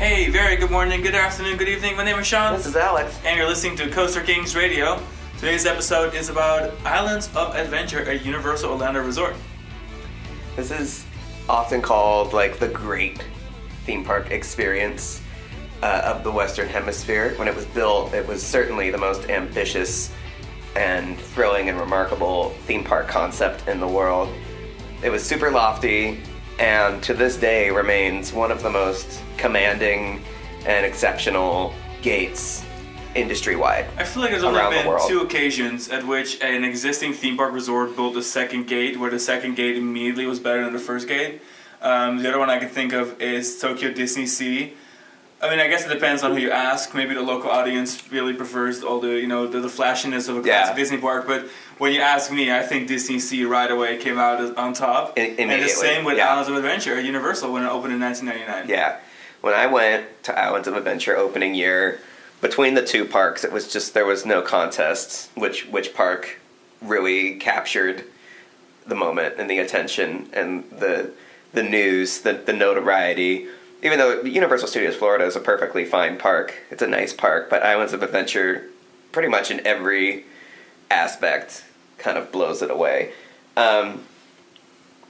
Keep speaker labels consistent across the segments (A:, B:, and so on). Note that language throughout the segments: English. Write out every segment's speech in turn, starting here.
A: Hey, very good morning, good afternoon, good evening. My name is Sean.
B: This is Alex.
A: And you're listening to Coaster Kings Radio. Today's episode is about Islands of Adventure at Universal Orlando Resort.
B: This is often called like the great theme park experience of the Western Hemisphere. When it was built, it was certainly the most ambitious and thrilling and remarkable theme park concept in the world. It was super lofty, and to this day remains one of the most commanding and exceptional gates industry-wide.
A: I feel like there's only been two occasions at which an existing theme park resort built a second gate, where the second gate immediately was better than the first gate. The other one I can think of is Tokyo Disney Sea. I mean, I guess it depends on who you ask. Maybe the local audience really prefers all the, the flashiness of a classic Disney park. But when you ask me, I think Disney Sea right away came out on top. And the same with Islands of Adventure at Universal when it opened in 1999.
B: Yeah. When I went to Islands of Adventure opening year, between the two parks, it was just, there was no contest which park really captured the moment and the attention and the news, the notoriety. Even though Universal Studios Florida is a perfectly fine park, it's a nice park, but Islands of Adventure, pretty much in every aspect, kind of blows it away.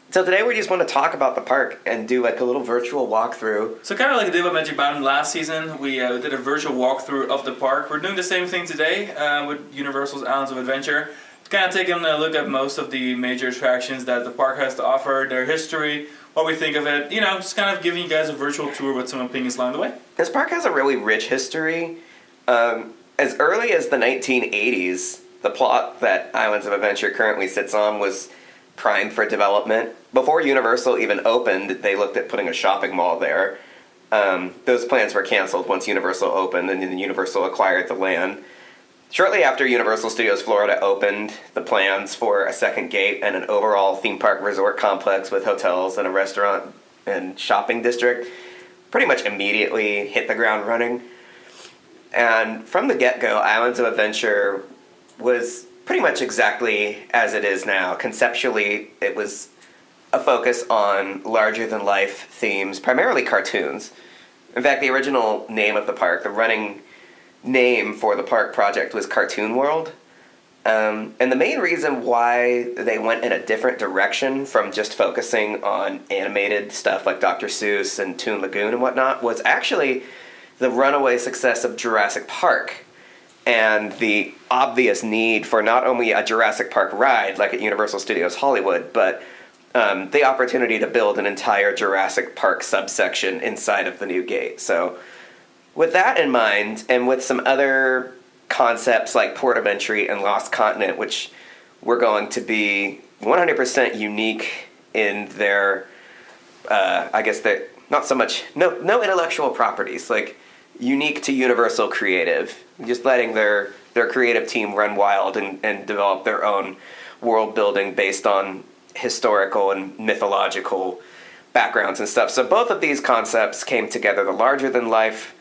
B: So today we just want to talk about the park and do like a little virtual walkthrough.
A: So kind of like I did with Magic Mountain last season, we did a virtual walkthrough of the park. We're doing the same thing today with Universal's Islands of Adventure. Kind of taking a look at most of the major attractions that the park has to offer, their history, what we think of it, just kind of giving you guys a virtual tour with some opinions along the way.
B: This park has a really rich history. As early as the 1980s, the plot that Islands of Adventure currently sits on was primed for development. Before Universal even opened, they looked at putting a shopping mall there. Those plans were canceled once Universal opened, and then Universal acquired the land. Shortly after Universal Studios Florida opened, the plans for a second gate and an overall theme park resort complex with hotels and a restaurant and shopping district pretty much immediately hit the ground running. And from the get-go, Islands of Adventure was pretty much exactly as it is now. Conceptually, it was a focus on larger-than-life themes, primarily cartoons. In fact, the original name of the park, the running name for the park project, was Cartoon World. And the main reason why they went in a different direction from just focusing on animated stuff like Dr. Seuss and Toon Lagoon and whatnot was actually the runaway success of Jurassic Park and the obvious need for not only a Jurassic Park ride like at Universal Studios Hollywood, but the opportunity to build an entire Jurassic Park subsection inside of the new gate. So with that in mind, and with some other concepts like Port of Entry and Lost Continent, which were going to be 100% unique in their, I guess they're not so much, no intellectual properties, like unique to Universal Creative, just letting their creative team run wild and develop their own world building based on historical and mythological backgrounds and stuff. So both of these concepts came together, the larger-than-life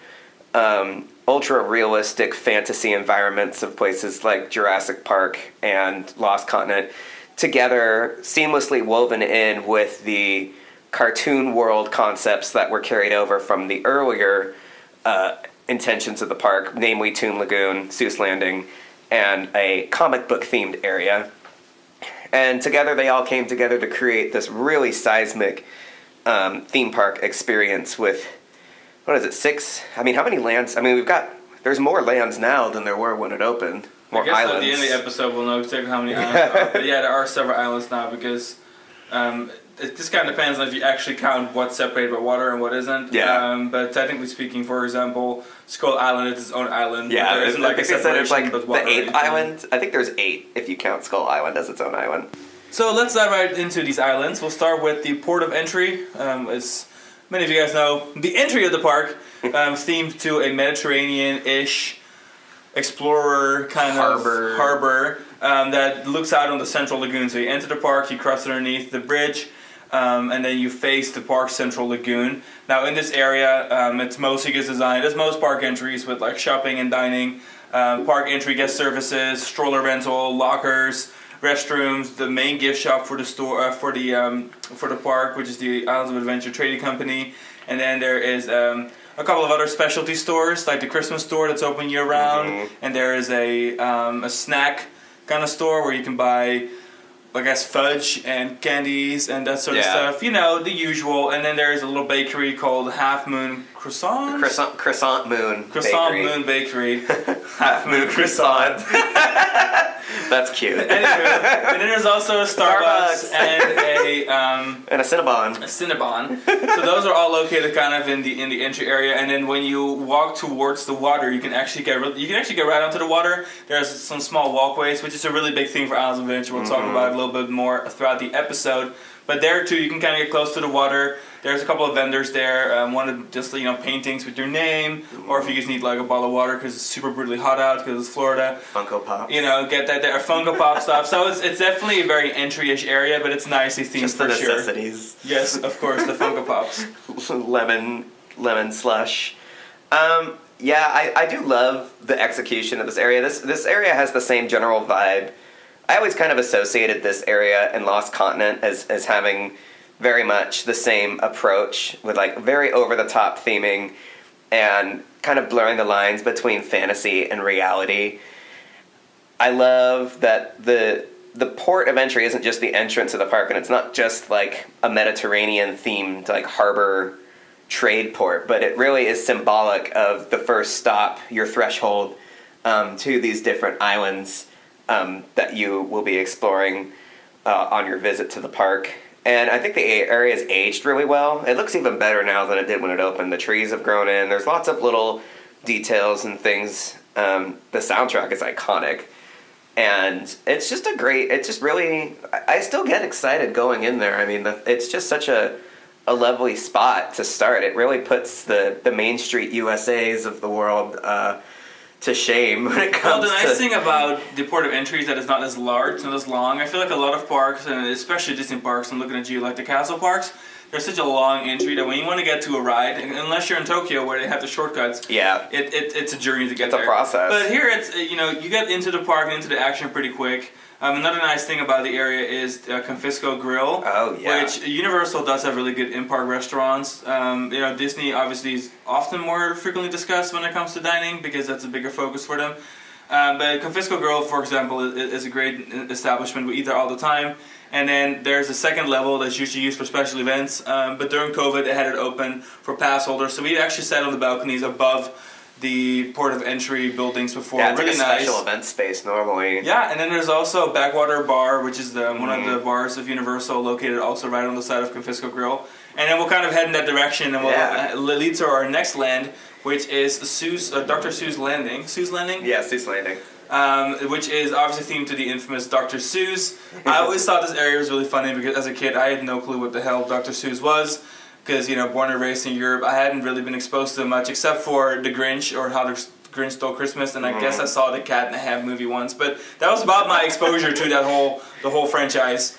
B: ultra-realistic fantasy environments of places like Jurassic Park and Lost Continent together, seamlessly woven in with the cartoon world concepts that were carried over from the earlier intentions of the park, namely Toon Lagoon, Seuss Landing, and a comic book themed area. And together they all came together to create this really seismic theme park experience with, what is it, 6? I mean, how many lands? I mean, there's more lands now than there were when it opened. More islands.
A: I guess at the end of the episode we'll know exactly how many islands there are. But yeah, there are several islands now because it just kind of depends on if you actually count what's separated by water and what isn't.
B: Yeah.
A: But technically speaking, for example, Skull Island is its own island.
B: Yeah,
A: there isn't like a separation.
B: It's like
A: but
B: the 8th island. I think there's 8 if you count Skull Island as its own island.
A: So let's dive right into these islands. We'll start with the Port of Entry. As many of you guys know, the entry of the park themed to a Mediterranean-ish explorer kind of harbor that looks out on the central lagoon. So you enter the park, you cross underneath the bridge, and then you face the park's central lagoon. Now in this area, it's mostly designed as most park entries with like shopping and dining, park entry guest services, stroller rental, lockers, restrooms, the main gift shop for the store for the park, which is the Islands of Adventure Trading Company, and then there is a couple of other specialty stores, like the Christmas store that's open year round, and there is a snack kind of store where you can buy, I guess, fudge and candies and that sort of stuff. You know, the usual. And then there is a little bakery called Half Moon Croissant.
B: Croissant Moon.
A: Croissant
B: Bakery.
A: Moon Bakery. Half Moon Croissant.
B: That's cute.
A: Anywho, and then there's also a Starbucks and
B: a Cinnabon.
A: A Cinnabon. So those are all located kind of in the entry area. And then when you walk towards the water, you can actually get right onto the water. There's some small walkways, which is a really big thing for Islands of Adventure. We'll talk about it a little bit more throughout the episode. But there too, you can kind of get close to the water. There's a couple of vendors there. One of just paintings with your name, or if you just need like a bottle of water because it's super brutally hot out because it's Florida.
B: Funko Pops.
A: Get that there. Funko Pop stuff. So it's definitely a very entry-ish area, but it's nicely themed
B: just
A: for
B: the
A: sure.
B: necessities.
A: Yes, of course, the Funko Pops.
B: lemon slush. I do love the execution of this area. This area has the same general vibe. I always kind of associated this area and Lost Continent as having very much the same approach with like very over-the-top theming and kind of blurring the lines between fantasy and reality. I love that the port of entry isn't just the entrance of the park, and it's not just like a Mediterranean-themed like harbor trade port, but it really is symbolic of the first stop, your threshold to these different islands that you will be exploring on your visit to the park. And I think the area has aged really well. It looks even better now than it did when it opened. The trees have grown in. There's lots of little details and things. The soundtrack is iconic. And it's just I still get excited going in there. I mean, it's just such a lovely spot to start. It really puts the Main Street USAs of the world to shame when it comes to...
A: Well, the nice thing about the port of entry is that it's not as large, not as long. I feel like a lot of parks, and especially Disney parks, I'm looking at you, like the castle parks, there's such a long entry that when you want to get to a ride, unless you're in Tokyo where they have the shortcuts, it's a journey to get there.
B: It's a process.
A: But here it's, you get into the park and into the action pretty quick. Another nice thing about the area is Confisco Grill, which Universal does have really good in-park restaurants. Disney obviously is often more frequently discussed when it comes to dining because that's a bigger focus for them. But Confisco Grill, for example, is a great establishment. We eat there all the time. And then there's a second level that's usually used for special events. But during COVID, they had it open for pass holders. So we actually sat on the balconies above the port of entry buildings before.
B: Yeah, it's
A: really
B: like a
A: nice
B: special event space normally.
A: Yeah, and then there's also Backwater Bar, which is one of the bars of Universal, located also right on the side of Confisco Grill. And then we'll kind of head in that direction, and we'll lead to our next land, which is Dr. Seuss Landing. Seuss Landing?
B: Yeah, Seuss Landing.
A: Which is obviously themed to the infamous Dr. Seuss. I always thought this area was really funny because as a kid I had no clue what the hell Dr. Seuss was. Because, born and raised in Europe, I hadn't really been exposed to them much except for The Grinch or How the Grinch Stole Christmas, and I guess I saw the Cat in the Hat movie once. But that was about my exposure to the whole franchise.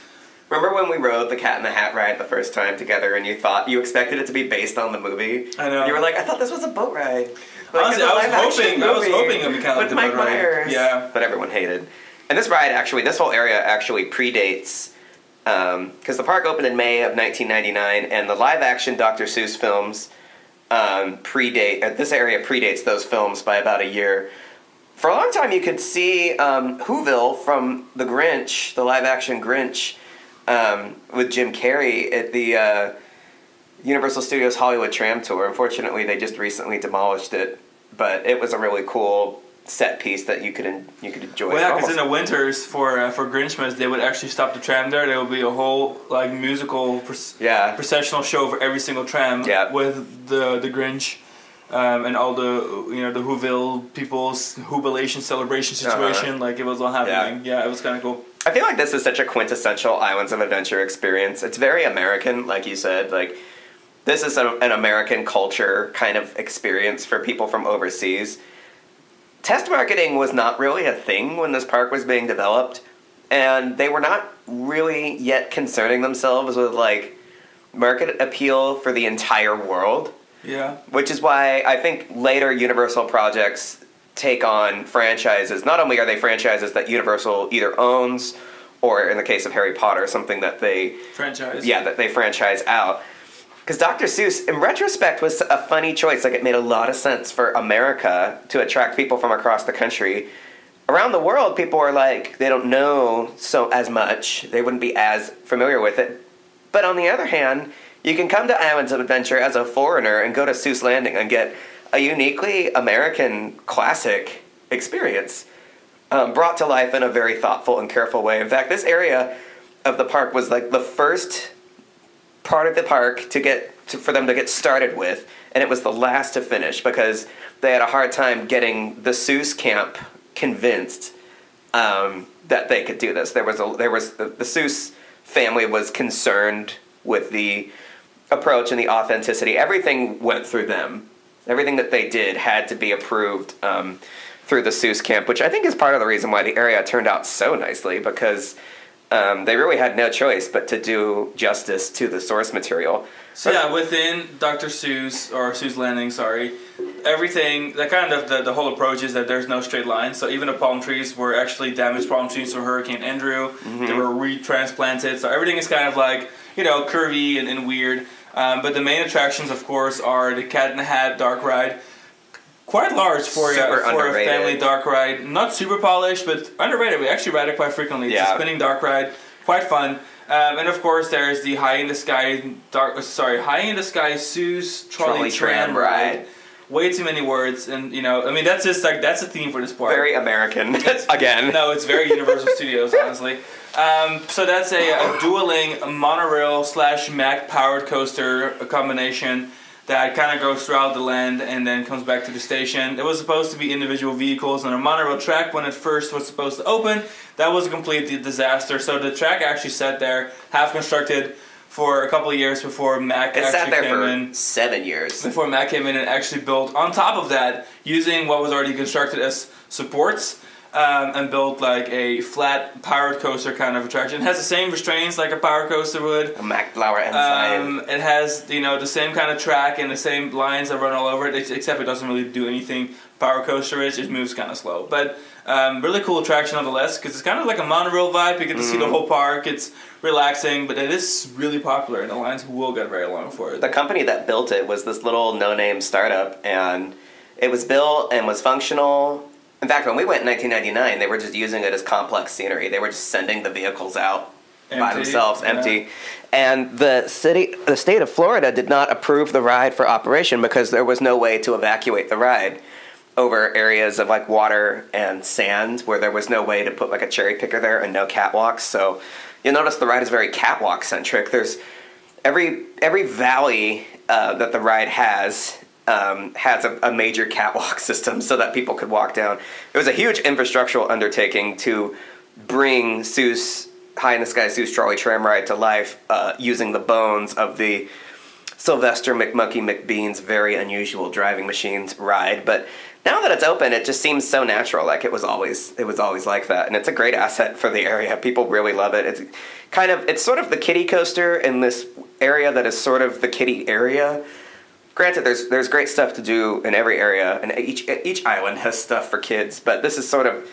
B: Remember when we rode the Cat in the Hat ride the first time together and you expected it to be based on the movie?
A: I know.
B: You were like, I thought this was a boat ride.
A: Honestly, I was hoping it would be kind of like the boat ride.
B: Myers.
A: Yeah.
B: But everyone hated. And this whole area actually predates... because the park opened in May of 1999, and the live-action Dr. Seuss films this area predates those films by about a year. For a long time, you could see Whoville from The Grinch, the live-action Grinch, with Jim Carrey at the Universal Studios Hollywood Tram Tour. Unfortunately, they just recently demolished it, but it was a really cool set piece that you could enjoy.
A: Well, yeah, because in the winters for Grinchmas, they would actually stop the tram there. There would be a whole musical processional show for every single tram with the Grinch and all the the Whoville people's Whobilation celebration situation. Like it was all happening. Yeah, it was kind of cool.
B: I feel like this is such a quintessential Islands of Adventure experience. It's very American, like you said. Like this is an American culture kind of experience for people from overseas. Test marketing was not really a thing when this park was being developed, and they were not really yet concerning themselves with market appeal for the entire world.
A: Yeah.
B: Which is why I think later Universal projects take on franchises. Not only are they franchises that Universal either owns, or in the case of Harry Potter, something that they
A: franchise.
B: Yeah, that they franchise out. Because Dr. Seuss, in retrospect, was a funny choice. Like, it made a lot of sense for America to attract people from across the country. Around the world, people are like, they don't know so as much. They wouldn't be as familiar with it. But on the other hand, you can come to Islands of Adventure as a foreigner and go to Seuss Landing and get a uniquely American classic experience brought to life in a very thoughtful and careful way. In fact, this area of the park was like the first part of the park for them to get started with, and it was the last to finish because they had a hard time getting the Seuss camp convinced that they could do this. The Seuss family was concerned with the approach and the authenticity. Everything went through them. Everything that they did had to be approved through the Seuss camp, which I think is part of the reason why the area turned out so nicely, because they really had no choice but to do justice to the source material.
A: So yeah, within Dr. Seuss, or Seuss Landing, sorry, everything, that kind of the whole approach is that there's no straight line. So even the palm trees were actually damaged palm trees from Hurricane Andrew. Mm-hmm. They were retransplanted. So everything is kind of like, curvy and weird. But the main attractions, of course, are the Cat in the Hat dark ride. Quite large for a family dark ride. Not super polished, but underrated. We actually ride it quite frequently. It's a spinning dark ride. Quite fun. And of course, there's the High in the Sky Seuss Trolley Tram ride. Way too many words, and that's just like that's a theme for this park.
B: Very American, again.
A: No, it's very Universal Studios, honestly. So that's a dueling monorail / Mack powered coaster, a combination that kind of goes throughout the land and then comes back to the station. It was supposed to be individual vehicles on a monorail track when it first was supposed to open. That was a complete disaster. So the track actually sat there, half constructed, for a couple of years before Mack came in. It sat there for
B: 7 years.
A: Before Mack came in and actually built, on top of that, using what was already constructed as supports, and built like a flat powered coaster kind of attraction. It has the same restraints like a power coaster would.
B: A Mack Blower inside.
A: It has the same kind of track and the same lines that run all over it, except it doesn't really do anything power coaster is. It moves kind of slow, but really cool attraction nonetheless, because it's kind of like a monorail vibe. You get to see the whole park. It's relaxing, but it is really popular, and the lines will get very long for it.
B: The company that built it was this little no-name startup, and it was built and was functional. In fact, when we went in 1999, they were just using it as complex scenery. They were just sending the vehicles out by themselves, empty. And the state of Florida did not approve the ride for operation because there was no way to evacuate the ride over areas of like water and sand where there was no way to put like a cherry picker there and no catwalks. So you'll notice the ride is very catwalk centric. There's every valley that the ride has a major catwalk system so that people could walk down. It was a huge infrastructural undertaking to bring High in the Sky Seuss Trolley Tram ride to life using the bones of the Sylvester McMonkey McBean's very unusual driving machines ride. But now that it's open, it just seems so natural, like it was always like that, and it's a great asset for the area. People really love it. It's sort of the kiddie coaster in this area that is sort of the kiddie area. Granted, there's great stuff to do in every area, and each island has stuff for kids, but this is sort of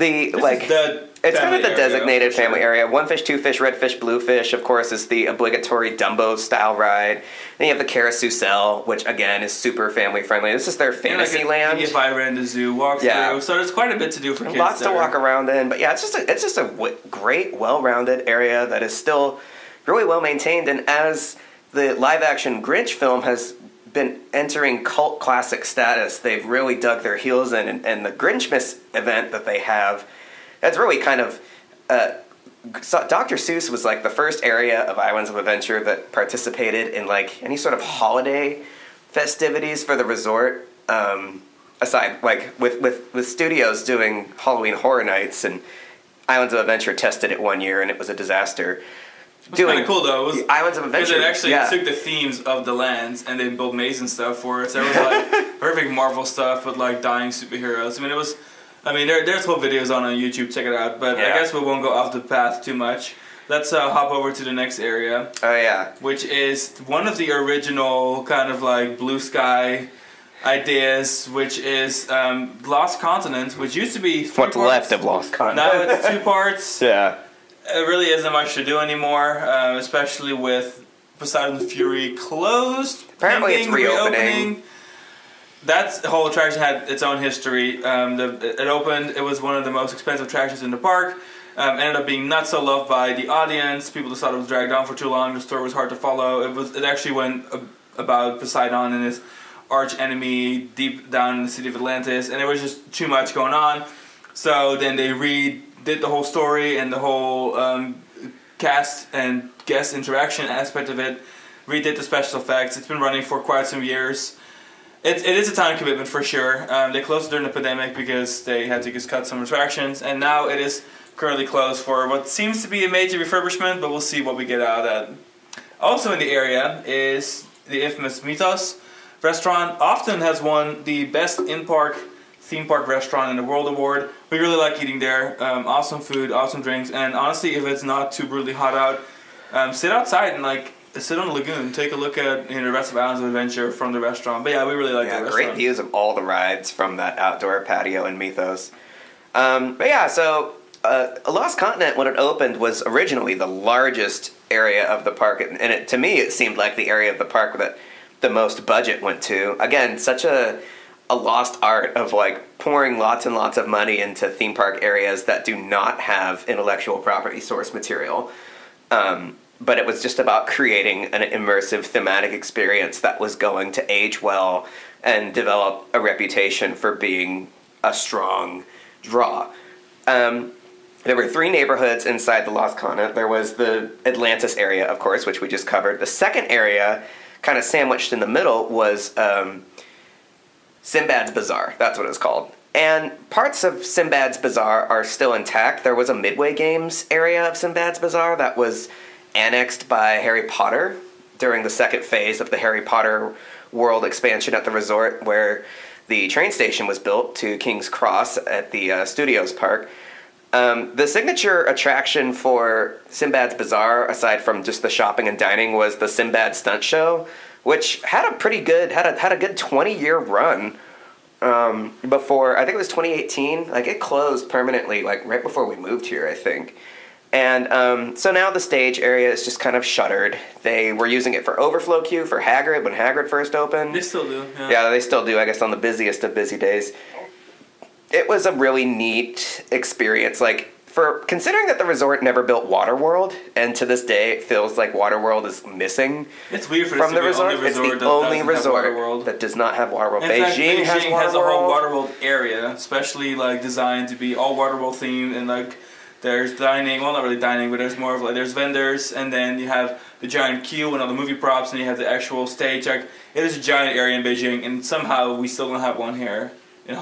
B: it's kind of the designated family area. One fish, two fish, red fish, blue fish, of course, is the obligatory Dumbo-style ride. Then you have the Carousel, which, again, is super family-friendly. This is their fantasy land.
A: If I ran the zoo walkthrough, so there's quite a bit to do for kids.
B: Lots to walk around in, but yeah, it's just a great, well-rounded area that is still really well-maintained, and as the live-action Grinch film has been entering cult classic status, they've really dug their heels in, and the Grinchmas event that they have, that's really kind of Dr. Seuss was like the first area of Islands of Adventure that participated in like any sort of holiday festivities for the resort, aside like with studios doing Halloween Horror Nights, and Islands of Adventure tested it one year and it was a disaster.
A: It was kind of cool though. It was
B: Islands of Adventure.
A: Because it actually took the themes of the lands and they built maze and stuff for it. So there was like perfect Marvel stuff with like dying superheroes. There's whole videos on YouTube. Check it out. But I guess we won't go off the path too much. Let's hop over to the next area.
B: Oh yeah.
A: Which is one of the original kind of like blue sky ideas, which is Lost Continent, which used to be 3
B: What's
A: parts.
B: left of Lost Continent.
A: Now it's 2 parts.
B: Yeah.
A: It really isn't much to do anymore, especially with Poseidon's Fury closed.
B: Apparently it's reopening.
A: That whole attraction had its own history. It opened. It was one of the most expensive attractions in the park. Ended up being not so loved by the audience. People just thought it was dragged on for too long. The story was hard to follow. It actually went about Poseidon and his arch enemy deep down in the city of Atlantis, and there was just too much going on. So then they redid the whole story and the whole cast and guest interaction aspect of it. Redid the special effects. It's been running for quite some years. It is a time commitment for sure. They closed it during the pandemic because they had to just cut some attractions, and now it is currently closed for what seems to be a major refurbishment, but we'll see what we get out of that. Also in the area is the infamous Mythos restaurant. Often has won the best in-park theme park restaurant in the world award. We really like eating there. Awesome food, awesome drinks, and honestly, if it's not too brutally hot out, sit outside and sit on the lagoon, take a look at the rest of Islands of Adventure from the restaurant. But yeah, we really like the restaurant.
B: Great views of all the rides from that outdoor patio in Mythos. But yeah, so Lost Continent, when it opened, was originally the largest area of the park, and to me it seemed like the area of the park that the most budget went to. Again, such a lost art of pouring lots and lots of money into theme park areas that do not have intellectual property source material. But it was just about creating an immersive thematic experience that was going to age well and develop a reputation for being a strong draw. There were 3 neighborhoods inside the Lost Continent. There was the Atlantis area, of course, which we just covered. The second area, kind of sandwiched in the middle, was Sinbad's Bazaar. That's what it's called. And parts of Sinbad's Bazaar are still intact. There was a Midway Games area of Sinbad's Bazaar that was annexed by Harry Potter during the second phase of the Harry Potter world expansion at the resort, where the train station was built to King's Cross at the Studios Park. The signature attraction for Sinbad's Bazaar, aside from just the shopping and dining, was the Sinbad Stunt Show, which had a good 20-year run before, I think it was 2018. It closed permanently, right before we moved here, I think. And so now the stage area is just kind of shuttered. They were using it for overflow queue for Hagrid when Hagrid first opened.
A: They still do.
B: Yeah, they still do, I guess, on the busiest of busy days. It was a really neat experience. For considering that the resort never built Waterworld, and to this day it feels like Waterworld is missing.
A: It's weird for
B: from
A: this
B: the resort. It's the only resort that does not have Waterworld. Beijing has
A: a whole Waterworld area, especially designed to be all Waterworld themed, and there's dining. Well, not really dining, but there's more of there's vendors, and then you have the giant queue and all the movie props, and you have the actual stage. It is a giant area in Beijing, and somehow we still don't have one here in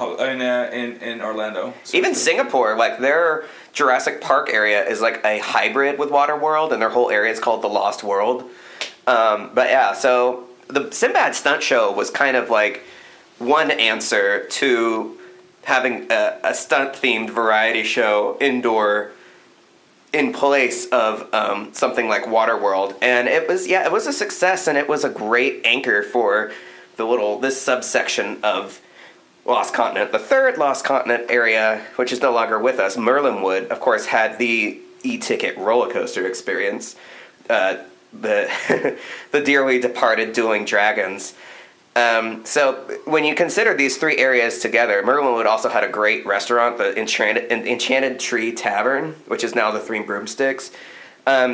A: Orlando. So
B: even Singapore, their Jurassic Park area is a hybrid with Waterworld, and their whole area is called the Lost World. But yeah, so the Sinbad Stunt Show was kind of one answer to having a stunt-themed variety show indoor in place of something like Waterworld, and it was a success, and it was a great anchor for this subsection of Lost Continent. The third Lost Continent area, which is no longer with us, Merlinwood, of course, had the e-ticket roller coaster experience, the the dearly departed Dueling Dragons. So when you consider these 3 areas together, Merlinwood also had a great restaurant, the Enchanted Tree Tavern, which is now the 3 Broomsticks.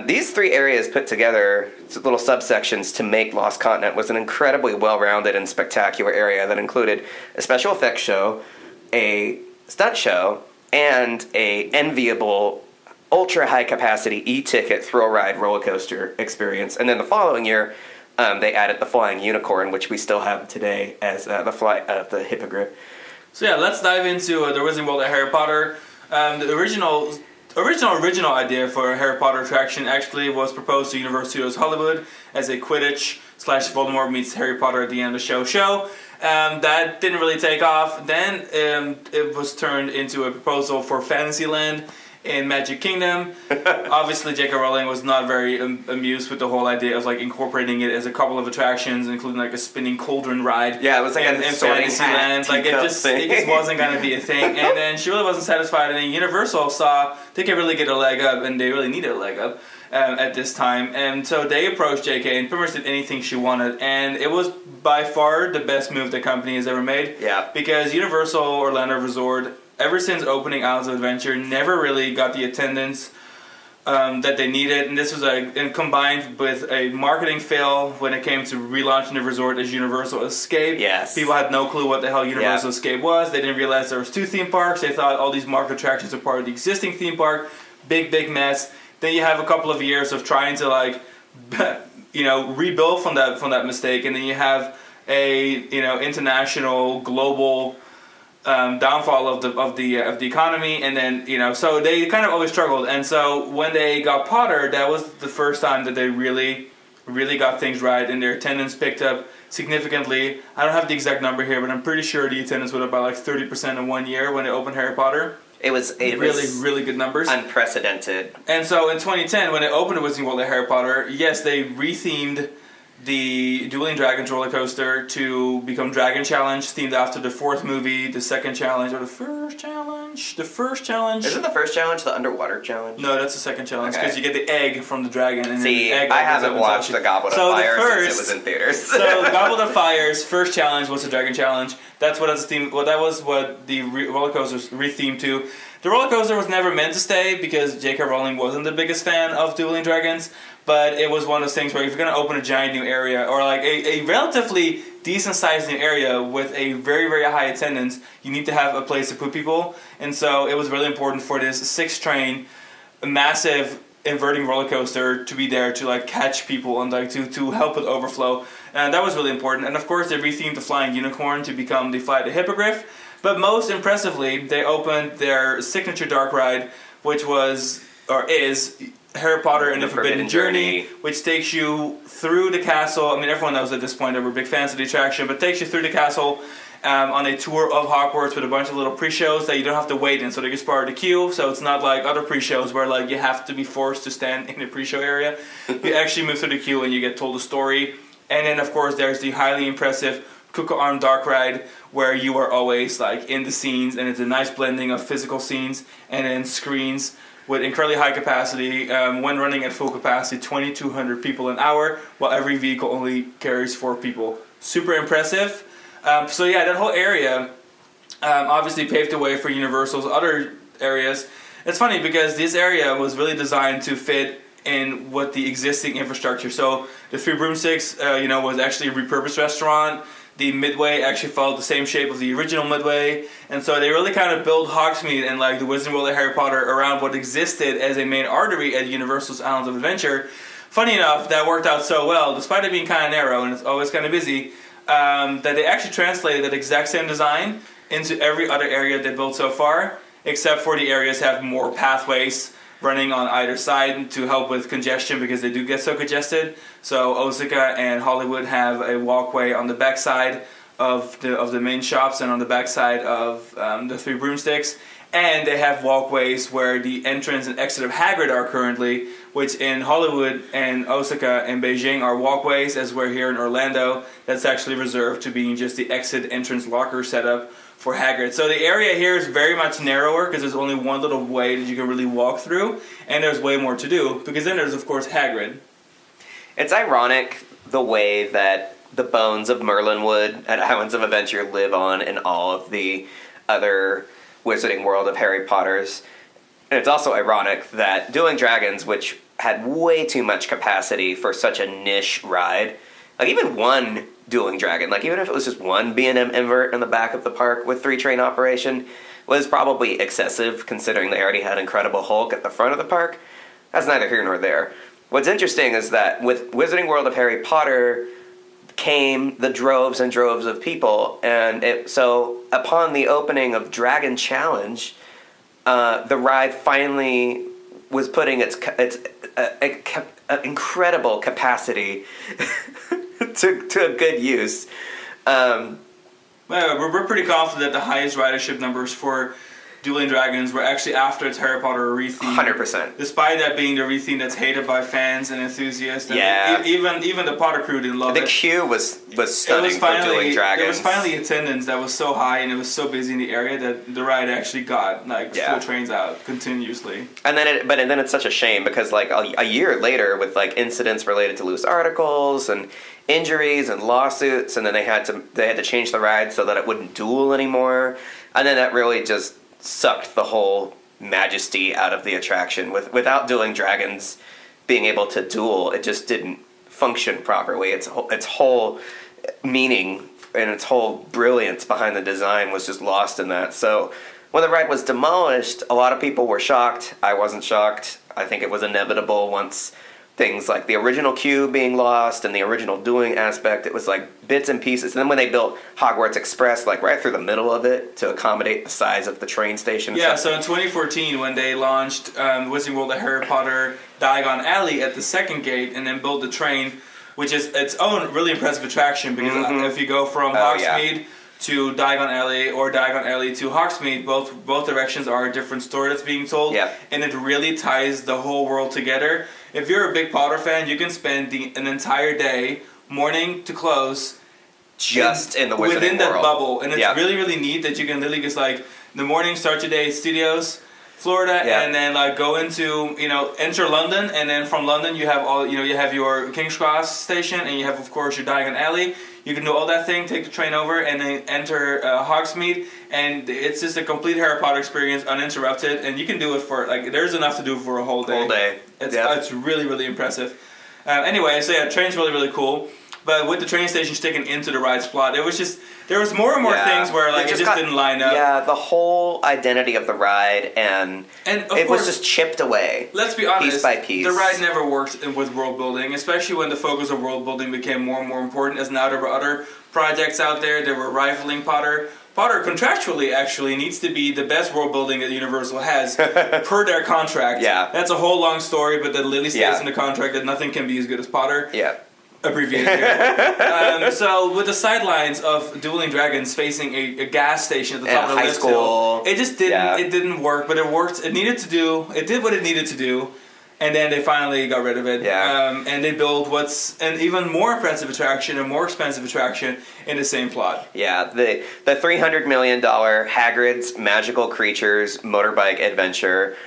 B: These 3 areas put together, little subsections to make Lost Continent, was an incredibly well-rounded and spectacular area that included a special effects show, a stunt show, and a enviable ultra-high-capacity e-ticket thrill-ride roller coaster experience. And then the following year, they added the Flying Unicorn, which we still have today as the Hippogriff.
A: So yeah, let's dive into the Wizarding World at Harry Potter. The original idea for a Harry Potter attraction actually was proposed to Universal Studios Hollywood as a Quidditch / Voldemort meets Harry Potter at the end of the show. That didn't really take off. Then it was turned into a proposal for Fantasyland in Magic Kingdom. Obviously, J.K. Rowling was not very amused with the whole idea of like incorporating it as a couple of attractions, including like a spinning cauldron ride.
B: Yeah, it was like
A: in Fantasyland. Like it just wasn't going to be a thing. And then she really wasn't satisfied. And then Universal saw they could really get a leg up, and they really needed a leg up at this time. And so they approached J.K. and pretty much did anything she wanted. And it was by far the best move the company has ever made.
B: Yeah.
A: Because Universal Orlando Resort, ever since opening Islands of Adventure, never really got the attendance that they needed, and this was and combined with a marketing fail when it came to relaunching the resort as Universal Escape.
B: Yes.
A: People had no clue what the hell Universal Escape was. They didn't realize there was 2 theme parks. They thought all these market attractions were part of the existing theme park. Big mess. Then you have a couple of years of trying to like, rebuild from that mistake, and then you have a international global downfall of the economy, and then so they kind of always struggled. And so when they got Potter, that was the first time that they really got things right, and their attendance picked up significantly. I don't have the exact number here, but I'm pretty sure the attendance went up by like 30% in 1 year when they opened Harry Potter.
B: It was
A: really good numbers,
B: unprecedented.
A: And so in 2010, when they opened the Wizarding World of Harry Potter, yes, they rethemed the Dueling Dragons roller coaster to become Dragon Challenge, themed after the 4th movie, the 2nd challenge, or the first challenge. The first challenge.
B: Isn't the first challenge the underwater challenge?
A: No, that's the 2nd challenge, because you get the egg from the dragon. And
B: see,
A: then the egg
B: I haven't watched the Goblet of Fire since it was in theaters.
A: So the Goblet of Fire's first challenge was the Dragon Challenge. That's what it's themed. Well, that was what the roller coaster was rethemed to. The roller coaster was never meant to stay because J.K. Rowling wasn't the biggest fan of Dueling Dragons. But it was one of those things where if you're going to open a giant new area, or like a relatively decent sized new area with a very, very high attendance, you need to have a place to put people. And so it was really important for this 6-train, massive inverting roller coaster to be there to like catch people and like to help with overflow. And that was really important. And of course they rethemed the Flying Unicorn to become the Flight of the Hippogriff. But most impressively, they opened their signature dark ride, which was, or is, Harry Potter and the Forbidden Journey, which takes you through the castle. I mean, everyone knows at this point that we're big fans of the attraction, but takes you through the castle on a tour of Hogwarts with a bunch of little pre-shows that you don't have to wait in, so they get part of the queue. So it's not like other pre-shows where like you have to be forced to stand in the pre-show area. You actually move through the queue and you get told a story. And then, of course, there's the highly impressive Cuckoo Arm Dark Ride, where you are always like in the scenes, and it's a nice blending of physical scenes and then screens with incredibly high capacity. When running at full capacity, 2,200 people an hour, while every vehicle only carries 4 people. Super impressive. So yeah, that whole area obviously paved the way for Universal's other areas. It's funny because this area was really designed to fit in with the existing infrastructure. So the Three Broomsticks, was actually a repurposed restaurant. The Midway actually followed the same shape of the original Midway, and so they really kind of built Hogsmeade and like the Wizarding World of Harry Potter around what existed as a main artery at Universal's Islands of Adventure. Funny enough, that worked out so well, despite it being kind of narrow and it's always kind of busy, that they actually translated that exact same design into every other area they built so far, except for the areas have more pathways running on either side to help with congestion because they do get so congested. So Osaka and Hollywood have a walkway on the backside of the main shops and on the backside of the Three Broomsticks, and they have walkways where the entrance and exit of Hagrid are currently, which in Hollywood and Osaka and Beijing are walkways, as we're here in Orlando. That's actually reserved to being just the exit entrance locker setup for Hagrid. So the area here is very much narrower because there's only one little way that you can really walk through, and there's way more to do because then there's of course Hagrid.
B: It's ironic the way that the bones of Merlinwood at Islands of Adventure live on in all of the other Wizarding World of Harry Potters. And it's also ironic that Dueling Dragons, which had way too much capacity for such a niche ride, like even one Dueling Dragon, like even if it was just one B&M invert in the back of the park with 3-train operation, was probably excessive considering they already had Incredible Hulk at the front of the park. That's neither here nor there. What's interesting is that with Wizarding World of Harry Potter came the droves and droves of people, and so upon the opening of Dragon Challenge, the ride finally was putting its incredible capacity to a good use.
A: We're pretty confident that the highest ridership numbers for Dueling Dragons were actually after its Harry Potter retheme.
B: 100%.
A: Despite that being the retheme that's hated by fans and enthusiasts. And
B: Yeah.
A: even the Potter crew didn't love it.
B: The queue was stunning for Dueling Dragons.
A: There was finally attendance that was so high and it was so busy in the area that the ride actually got full trains out continuously. And
B: then it's such a shame because like a year later with like incidents related to loose articles and injuries and lawsuits, and then they had to change the ride so that it wouldn't duel anymore, and then that really just sucked the whole majesty out of the attraction. Without Dueling Dragons being able to duel, it just didn't function properly. Its whole meaning and its whole brilliance behind the design was just lost in that. So when the ride was demolished, a lot of people were shocked. I wasn't shocked. I think it was inevitable once things like the original queue being lost and the original dueling aspect, it was like bits and pieces. And then when they built Hogwarts Express, like right through the middle of it to accommodate the size of the train station.
A: Yeah, so in 2014 when they launched Wizarding World of Harry Potter Diagon Alley at the second gate and then built the train, which is its own really impressive attraction because if you go from Hogsmeade to Diagon Alley or Diagon Alley to Hogsmeade, both directions are a different story that's being told, and it really ties the whole world together. If you're a big Potter fan, you can spend an entire day, morning to close,
B: just in the Wizarding
A: within that
B: world.
A: bubble, and it's really, really neat that you can literally just like in the morning start your day at Studios, Florida, and then like go into enter London, and then from London you have you have your King's Cross station, and you have of course your Diagon Alley. You can do all that thing, take the train over, and then enter Hogsmeade, and it's just a complete Harry Potter experience, uninterrupted, and you can do it for, like, there's enough to do for a whole day. It's really, really impressive. Anyway, so yeah, train's really, really cool, but with the train station sticking into the ride's plot, it was just, there was more and more things where, like, it just didn't line up.
B: Yeah, the whole identity of the ride, and it was just chipped away.
A: Let's be honest,
B: piece by piece.
A: The ride never worked with world building, especially when the focus of world building became more and more important, as now there were other projects out there that were rivaling Potter. Potter contractually actually needs to be the best world building that Universal has per their contract.
B: Yeah.
A: That's a whole long story, but that literally states in the contract that nothing can be as good as Potter.
B: Yeah.
A: Abbreviated here. So with the sidelines of Dueling Dragons facing a gas station at the top of the
B: high
A: lift
B: school,
A: hill, it just didn't. It didn't work, but it worked. It did what it needed to do, and then they finally got rid of it.
B: Yeah.
A: And they built what's an even more impressive attraction, a more expensive attraction in the same plot.
B: Yeah, the $300 million Hagrid's Magical Creatures motorbike adventure.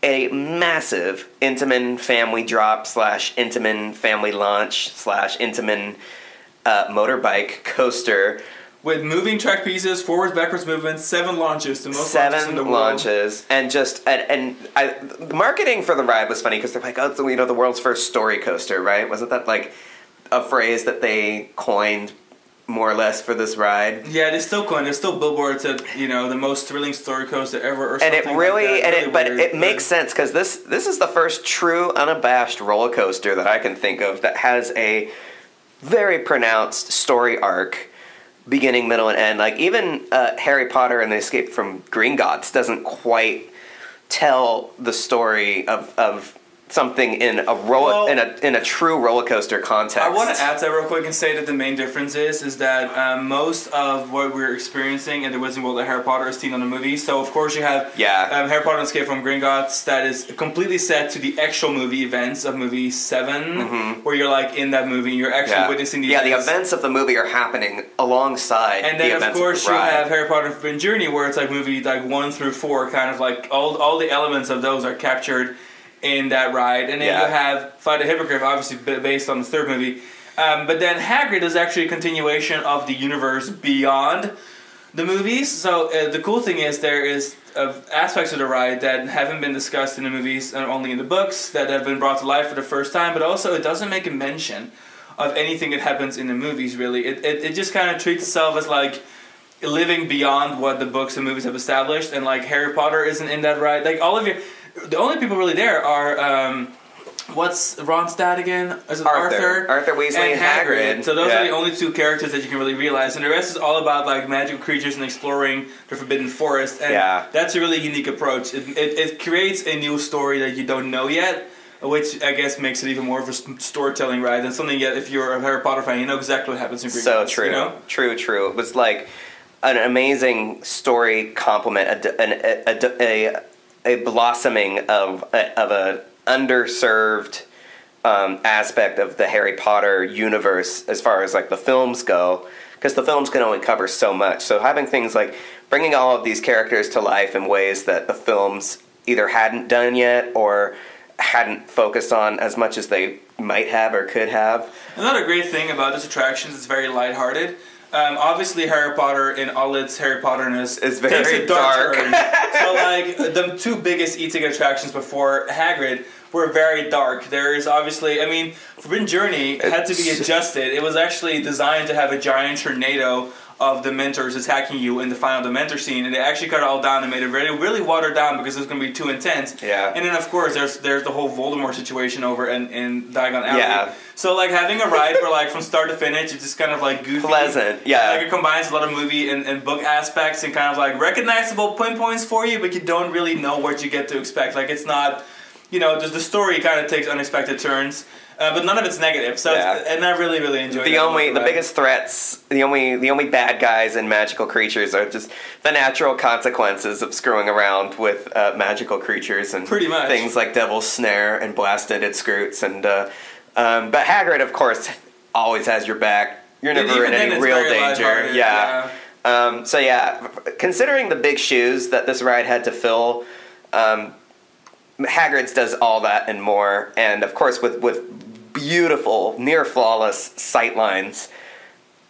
B: A massive Intamin family drop / Intamin family launch / Intamin motorbike coaster.
A: With moving track pieces, forwards, backwards movements, 7 launches, the most launches in the world.
B: 7 launches, and the marketing for the ride was funny because they're like, oh, it's, the world's first story coaster, right? Wasn't that like a phrase that they coined more or less for this ride?
A: Yeah, they still coin. There's still billboards at the most thrilling story coaster ever, or something.
B: And it really,
A: like that.
B: it makes sense because this is the first true unabashed roller coaster that I can think of that has a very pronounced story arc, beginning, middle, and end. Like even Harry Potter and the Escape from Gringotts doesn't quite tell the story of something in a true roller coaster context.
A: I want to add that real quick and say that the main difference is that most of what we're experiencing in the Wizarding World of Harry Potter is seen on the movie. So of course you have Harry Potter and Escape from Gringotts that is completely set to the actual movie events of movie 7, where you're like in that movie, you're actually witnessing the events.
B: The events of the movie are happening alongside.
A: And then
B: the events
A: of course
B: of the ride.
A: you have Harry Potter and Forbidden Journey, where it's like movie like 1 through 4, kind of like all the elements of those are captured in that ride. And then you have Fight the Hippogriff, obviously based on the 3rd movie. But then Hagrid is actually a continuation of the universe beyond the movies. So the cool thing is there is aspects of the ride that haven't been discussed in the movies and only in the books that have been brought to life for the first time. But also it doesn't make a mention of anything that happens in the movies, really. It just kind of treats itself as like living beyond what the books and movies have established. And like Harry Potter isn't in that ride. Like all of your... The only people really there are, what's Ron's dad again? Is it Arthur?
B: Arthur Weasley and Hagrid.
A: So those are the only 2 characters that you can really realize. And the rest is all about like magical creatures and exploring the Forbidden Forest. And that's a really unique approach. It creates a new story that you don't know yet, which I guess makes it even more of a storytelling ride than something yet if you're a Harry Potter fan, you know exactly what happens in Green
B: So
A: Gables,
B: true. True. It was like... an amazing story complement, a blossoming of an underserved aspect of the Harry Potter universe as far as like the films go, because the films can only cover so much. So having things like bringing all of these characters to life in ways that the films either hadn't done yet or hadn't focused on as much as they might have or could have.
A: Another great thing about this attraction is it's very lighthearted. Obviously, Harry Potter in all its Harry Potterness
B: is very
A: takes a dark turn. So, like, the two biggest e-ticket attractions before Hagrid were very dark. There is obviously, I mean, Forbidden Journey had to be adjusted. It was actually designed to have a giant tornado of Dementors attacking you in the final Dementor scene, and they actually cut it all down and made it really, really watered down because it was going to be too intense.
B: Yeah.
A: And then, of course, there's the whole Voldemort situation over in Diagon Alley.
B: Yeah.
A: So, like, having a ride where, like, from start to finish, it's just kind of, like, goofy.
B: Pleasant, yeah.
A: Like, it combines a lot of movie and book aspects and kind of, like, recognizable pinpoints for you, but you don't really know what you get to expect. Like, it's not, you know, the story kind of takes unexpected turns. But none of it's negative, so and I really, really enjoyed it.
B: The biggest threats, the only bad guys and magical creatures are just the natural consequences of screwing around with magical creatures and
A: pretty much
B: things like Devil's Snare and Blast-Ended Scroots and but Hagrid, of course, always has your back. You're never in any real danger. Yeah. Considering the big shoes that this ride had to fill, Hagrid's does all that and more, and of course with beautiful, near flawless sight lines.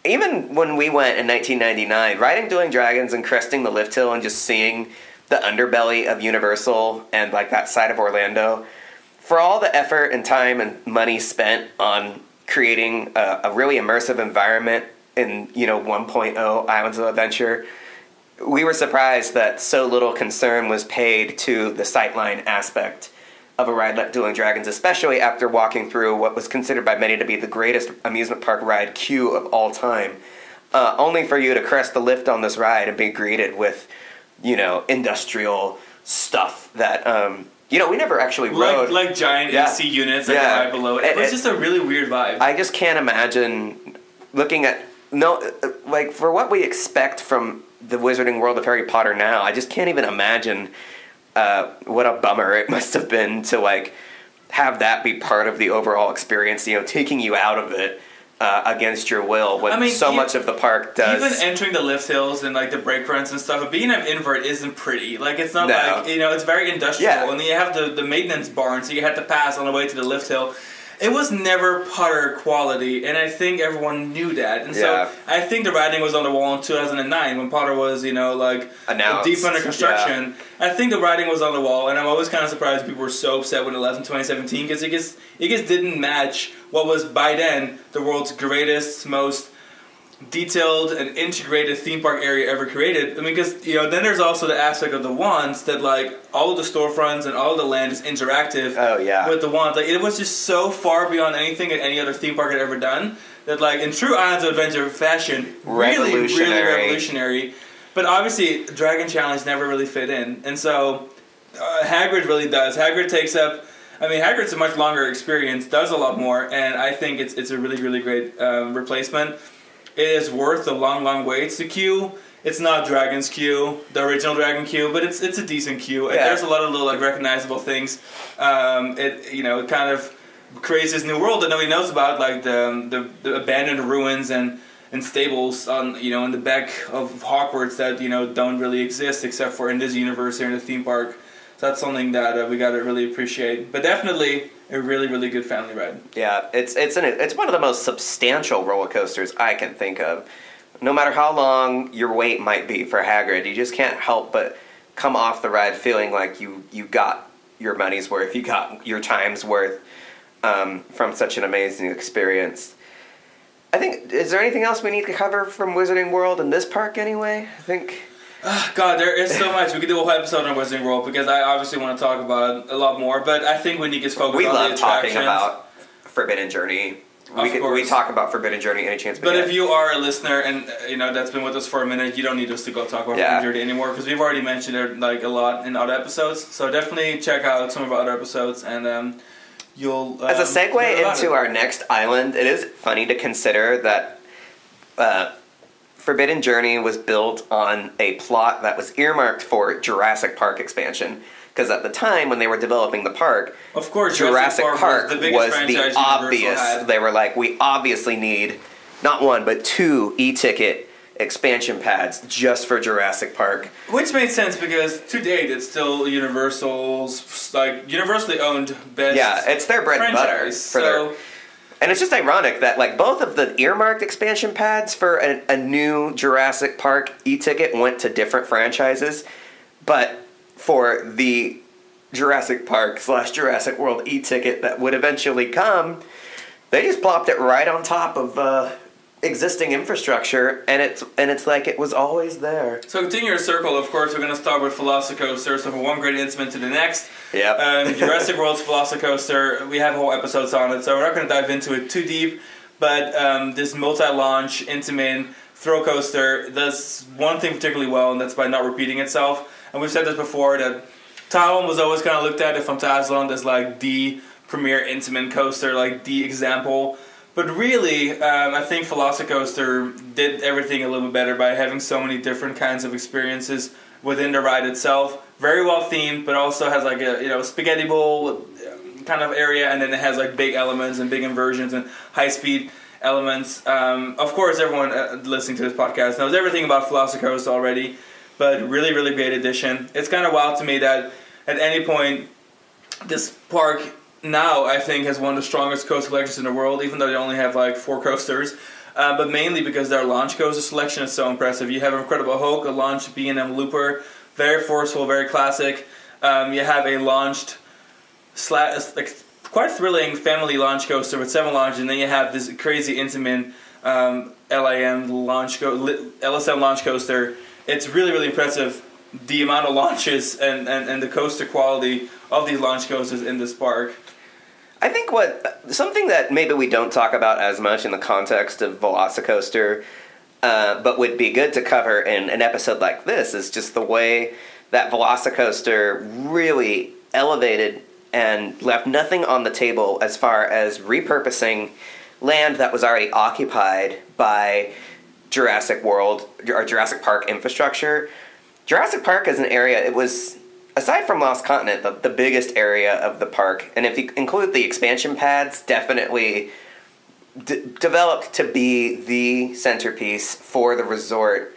B: Even when we went in 1999, riding Dueling Dragons and cresting the lift hill and just seeing the underbelly of Universal and like that side of Orlando, for all the effort and time and money spent on creating a really immersive environment in 1.0 Islands of Adventure, we were surprised that so little concern was paid to the sightline aspect of a ride like Dueling Dragons, especially after walking through what was considered by many to be the greatest amusement park ride queue of all time, only for you to crest the lift on this ride and be greeted with, industrial stuff that, we never actually rode.
A: Like giant AC units that go right below it. It was just a really weird vibe.
B: I just can't imagine looking at, for what we expect from the Wizarding World of Harry Potter now, I just can't even imagine what a bummer it must have been to have that be part of the overall experience, taking you out of it against your will when much of the park does.
A: Even entering the lift hills and the brake runs and stuff, but being an invert isn't pretty. It's not it's very industrial. Yeah. And then you have the maintenance barn, so you have to pass on the way to the lift hill. It was never Potter quality, and I think everyone knew that. And so I think the writing was on the wall in 2009 when Potter was, announced, deep under construction. Yeah. I think the writing was on the wall, and I'm always kind of surprised people were so upset when it left in 2017 because it just didn't match what was by then the world's greatest, most detailed and integrated theme park area ever created. I mean, because then there's also the aspect of the wands that all of the storefronts and all of the land is interactive.
B: Oh yeah,
A: with the wands, it was just so far beyond anything that any other theme park had ever done. That in true Islands of Adventure fashion, really revolutionary. But obviously, Dragon Challenge never really fit in, and so Hagrid really does. Hagrid takes up. I mean, Hagrid's a much longer experience, does a lot more, and I think it's a really, really great replacement. It is worth the long, long waits to queue. It's not Dragon's queue, the original Dragon queue, but it's a decent queue. Yeah. There's a lot of little recognizable things. It kind of creates this new world that nobody knows about, like the abandoned ruins and stables on in the back of Hogwarts that don't really exist except for in this universe here in the theme park. So that's something that we got to really appreciate. But definitely a really, really good family ride.
B: Yeah, it's one of the most substantial roller coasters I can think of. No matter how long your wait might be for Hagrid, you just can't help but come off the ride feeling like you got your money's worth, you got your time's worth from such an amazing experience. I think, is there anything else we need to cover from Wizarding World in this park anyway? I think...
A: God, there is so much. We could do a whole episode on Wizarding World because I obviously want to talk about it a lot more, but I think we need to focus on the attractions.
B: We love talking about Forbidden Journey. We talk about Forbidden Journey any chance we get.
A: But if you are a listener and that's been with us for a minute, you don't need us to go talk about Forbidden Journey anymore because we've already mentioned it a lot in other episodes. So definitely check out some of our other episodes and you'll...
B: As a segue into our next island, it is funny to consider that Forbidden Journey was built on a plot that was earmarked for Jurassic Park expansion. Because at the time, when they were developing the park,
A: of course,
B: Jurassic Park
A: was the biggest franchise
B: obvious.
A: had.
B: They were like, we obviously need not one, but 2 e-ticket expansion pads just for Jurassic Park.
A: Which made sense because to date it's still Universal's like universally owned best.
B: Yeah, it's their bread and butter for their. And it's just ironic that like both of the earmarked expansion pads for a new Jurassic Park e-ticket went to different franchises, but for the Jurassic Park / Jurassic World e-ticket that would eventually come, they just plopped it right on top of existing infrastructure, and it's like it was always there.
A: So continue your circle. Of course, we're going to start with Velocicoaster. So from one great instrument to the next.
B: Yep.
A: Jurassic World's Velocicoaster. We have whole episodes on it, so we're not going to dive into it too deep. But this multi-launch Intamin throw coaster does one thing particularly well, and that's by not repeating itself. And we've said this before that Talon was always kind of looked at from Tasland as like the premier Intamin coaster, like the example. But really, I think Velocicoaster did everything a little bit better by having so many different kinds of experiences within the ride itself. Very well themed, but also has like a spaghetti bowl kind of area, and then it has like big elements and big inversions and high speed elements. Of course, everyone listening to this podcast knows everything about Velocicoaster already, but really, really great addition. It's kind of wild to me that at any point this park now, I think, has one of the strongest coaster collections in the world, even though they only have like 4 coasters. But mainly because their launch coaster selection is so impressive. You have Incredible Hulk, a launched B&M Looper, very forceful, very classic. You have a launched, quite thrilling family launch coaster with 7 launches, and then you have this crazy Intamin LSM launch coaster. It's really, really impressive, the amount of launches and the coaster quality of these launch coasters in this park.
B: I think something that maybe we don't talk about as much in the context of Velocicoaster, but would be good to cover in an episode like this, is just the way that Velocicoaster really elevated and left nothing on the table as far as repurposing land that was already occupied by Jurassic World or Jurassic Park infrastructure. Jurassic Park is an area, it was, aside from Lost Continent, the biggest area of the park. And if you include the expansion pads, definitely developed to be the centerpiece for the resort.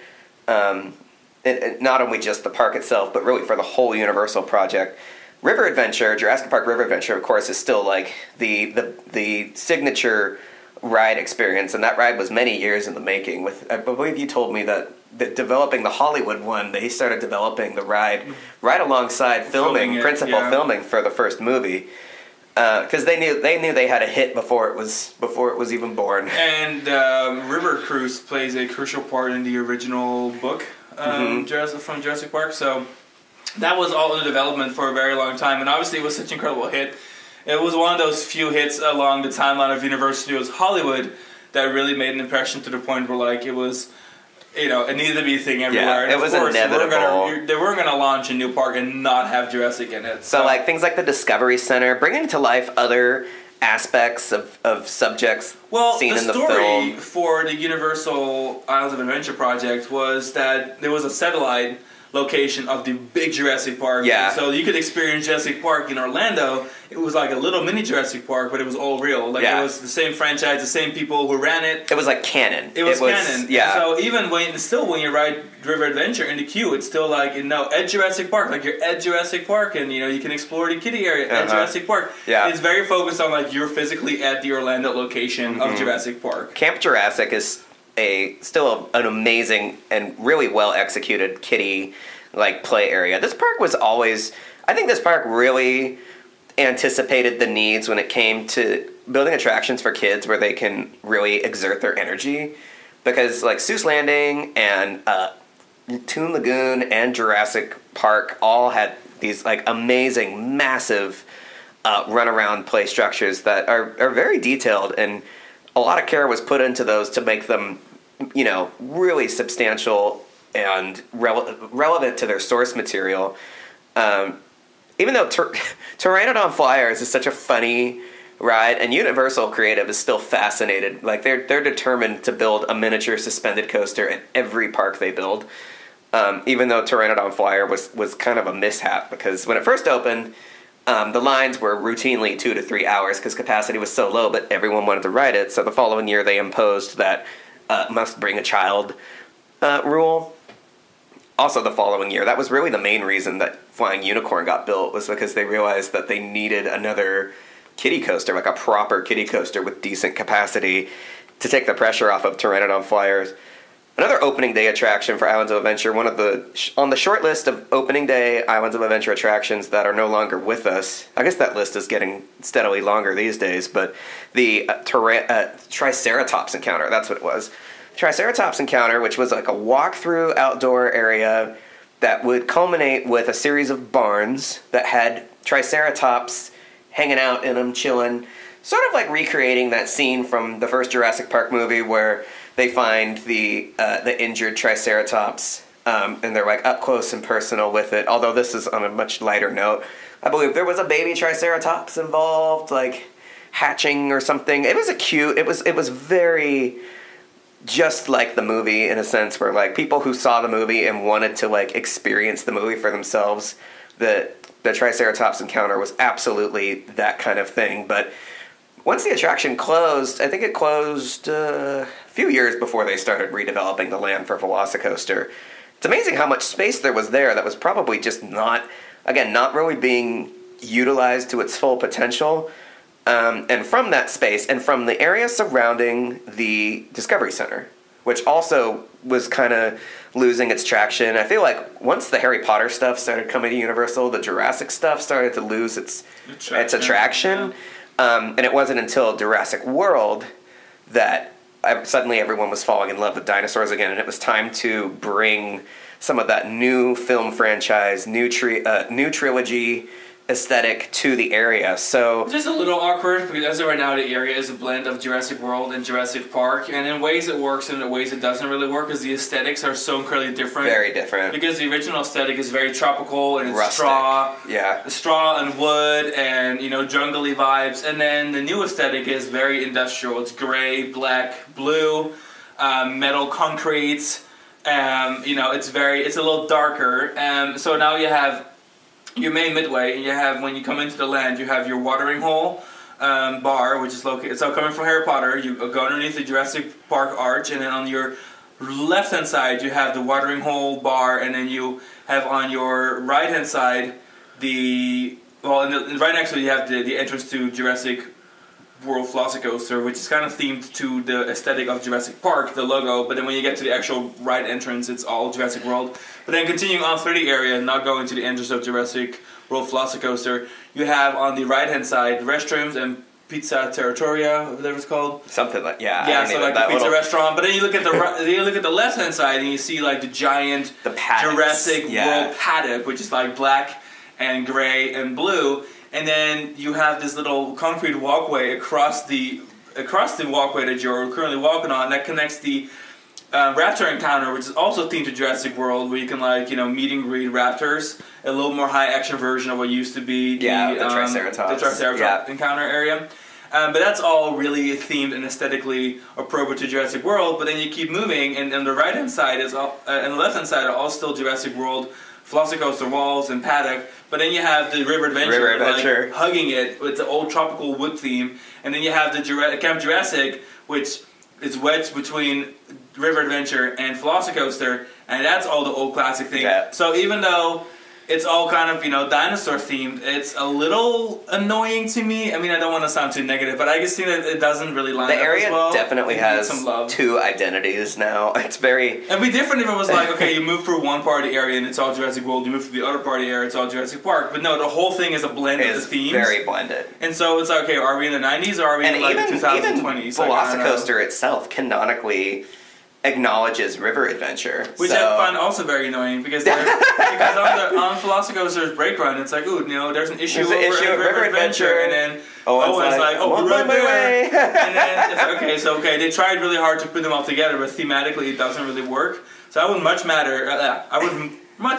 B: Not only just the park itself, but really for the whole Universal project. River Adventure, Jurassic Park River Adventure, of course, is still like the signature ride experience. And that ride was many years in the making. I believe you told me that developing the Hollywood one, they started developing the ride right alongside filming for the first movie, because they knew they had a hit before it was even born.
A: And River Cruise plays a crucial part in the original book from Jurassic Park. So that was all in development for a very long time, and obviously it was such an incredible hit. It was one of those few hits along the timeline of Universal Studios Hollywood that really made an impression to the point where like it was. It needed to be a thing everywhere.
B: Yeah, it was inevitable.
A: They weren't going to launch a new park and not have Jurassic in it.
B: So like things like the Discovery Center, bringing to life other aspects of subjects seen in the film.
A: The story for the Universal Islands of Adventure project was that there was a satellite location of the big Jurassic Park.
B: Yeah.
A: And so you could experience Jurassic Park in Orlando. It was like a little mini Jurassic Park, but it was all real. Like it was the same franchise, the same people who ran it.
B: It was like canon.
A: It was canon.
B: Yeah.
A: So even when you ride River Adventure in the queue, it's still like at Jurassic Park, like you're at Jurassic Park, and you can explore the kiddie area at Jurassic Park.
B: Yeah.
A: It's very focused on like you're physically at the Orlando location of Jurassic Park.
B: Camp Jurassic is still an amazing and really well executed kiddie play area. This park was always, I think this park really anticipated the needs when it came to building attractions for kids where they can really exert their energy, because like Seuss Landing and Toon Lagoon and Jurassic Park all had these amazing massive runaround play structures that are very detailed, and a lot of care was put into those to make them really substantial and relevant to their source material. Even though Pteranodon Flyers is such a funny ride, and Universal Creative is still fascinated. Like they're determined to build a miniature suspended coaster at every park they build. Even though Pteranodon Flyer was kind of a mishap, because when it first opened, the lines were routinely 2 to 3 hours because capacity was so low, but everyone wanted to ride it. So the following year they imposed that must bring a child rule. Also the following year, that was really the main reason that Flying Unicorn got built, was because they realized that they needed another kiddie coaster, like a proper kiddie coaster with decent capacity to take the pressure off of Pteranodon Flyers. Another opening day attraction for Islands of Adventure, on the short list of opening day Islands of Adventure attractions that are no longer with us. I guess that list is getting steadily longer these days, but the Triceratops encounter, that's what it was. Triceratops encounter, which was like a walk-through outdoor area that would culminate with a series of barns that had Triceratops hanging out in them, chilling, sort of like recreating that scene from the first Jurassic Park movie where they find the injured Triceratops, and they're like up close and personal with it. Although this is on a much lighter note. I believe there was a baby Triceratops involved, like hatching or something. It was it was very just like the movie in a sense, where like people who saw the movie and wanted to like experience the movie for themselves, the Triceratops encounter was absolutely that kind of thing. But once the attraction closed, I think it closed a few years before they started redeveloping the land for Velocicoaster. It's amazing how much space there was there that was probably just not really being utilized to its full potential. And from that space, and from the area surrounding the Discovery Center, which also was kind of losing its traction. I feel like once the Harry Potter stuff started coming to Universal, the Jurassic stuff started to lose its attraction. Yeah. And it wasn't until Jurassic World that suddenly everyone was falling in love with dinosaurs again, and it was time to bring some of that new film franchise, new trilogy aesthetic to the area. So
A: it's just a little awkward because as of right now the area is a blend of Jurassic World and Jurassic Park, and in ways it works and in ways it doesn't really work because the aesthetics are so incredibly different.
B: Very different.
A: Because the original aesthetic is very tropical and it's
B: rustic.
A: straw and wood and jungly vibes, and then the new aesthetic is very industrial. It's gray, black, blue, metal concrete. It's a little darker. So now you have your main midway, and you have, when you come into the land, you have your watering hole bar, which is located, so coming from Harry Potter, you go underneath the Jurassic Park arch, and then on your left-hand side, you have the watering hole bar, and then you have on your right-hand side, right next to it, you have the entrance to Jurassic World Velocicoaster, which is kind of themed to the aesthetic of Jurassic Park, the logo, but then when you get to the actual right entrance, it's all Jurassic World. But then continuing on through the area, not going to the entrance of Jurassic World Velocicoaster, you have on the right-hand side restrooms and Pizza Territoria, whatever it's called.
B: Something like, yeah.
A: Yeah, so like the pizza restaurant. But then you look at the left-hand side and you see like the giant Jurassic World paddock, which is like black and gray and blue. And then you have this little concrete walkway across the walkway that you're currently walking on that connects the raptor encounter, which is also themed to Jurassic World, where you can meet and greet raptors, a little more high action version of what used to be the Triceratops encounter area. But that's all really themed and aesthetically appropriate to Jurassic World. But then you keep moving, and on the right hand side and the left hand side are all still Jurassic World Velocicoaster walls and paddock. But then you have the River Adventure. Hugging it with the old tropical wood theme. And then you have the Camp Jurassic, which is wedged between River Adventure and Velocicoaster, and that's all the old classic thing. Yeah. So even though it's all kind of, dinosaur themed, it's a little annoying to me. I mean, I don't want to sound too negative, but I just think that it doesn't really line up as well.
B: The area definitely has two identities now. It's very...
A: It'd be different if it was like, okay, you move through one part of the area and it's all Jurassic World, you move through the other part of the area, it's all Jurassic Park. But no, the whole thing is a blend of the themes.
B: Very blended.
A: And so it's like, okay, are we in the 90s or are we in the 2020s?
B: Even Velocicoaster itself canonically acknowledges River Adventure,
A: which I find also very annoying because on Velocicoaster's break run, it's like, there's an issue over River Adventure, and then Owen's like, we're right there, and then it's okay. They tried really hard to put them all together, but thematically it doesn't really work. So I would much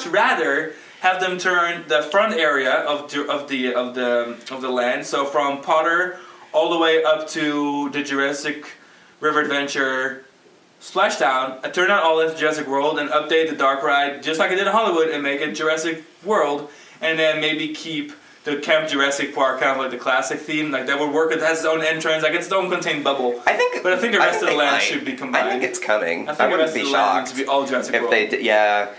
A: rather have them turn the front area of the land, so from Potter all the way up to the Jurassic River Adventure Splashdown, I turn that all into Jurassic World and update the dark ride just like I did in Hollywood and make it Jurassic World, and then maybe keep the Camp Jurassic Park kind of like the classic theme. Like that would work. It has its own entrance, like its own contained bubble.
B: I think
A: the rest of the land should be combined.
B: I think it's coming.
A: I think the
B: wouldn't
A: rest
B: be
A: of the land
B: shocked
A: needs to be all Jurassic
B: if
A: World.
B: they did. Yeah.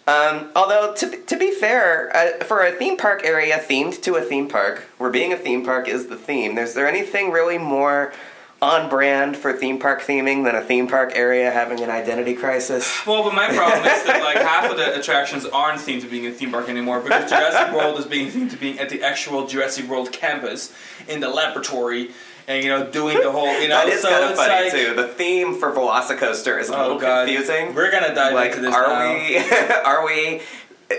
B: Although to be fair, for a theme park area themed to a theme park, where being a theme park is the theme, is there anything really more on brand for theme park theming than a theme park area having an identity crisis?
A: Well, but my problem is that like half of the attractions aren't themed to being a theme park anymore, because Jurassic World is being themed to being at the actual Jurassic World campus in the laboratory, and doing the whole
B: that is
A: so
B: kind of
A: it's
B: funny
A: like,
B: too. The theme for Velocicoaster is a little confusing.
A: We're gonna dive into this now.
B: Are we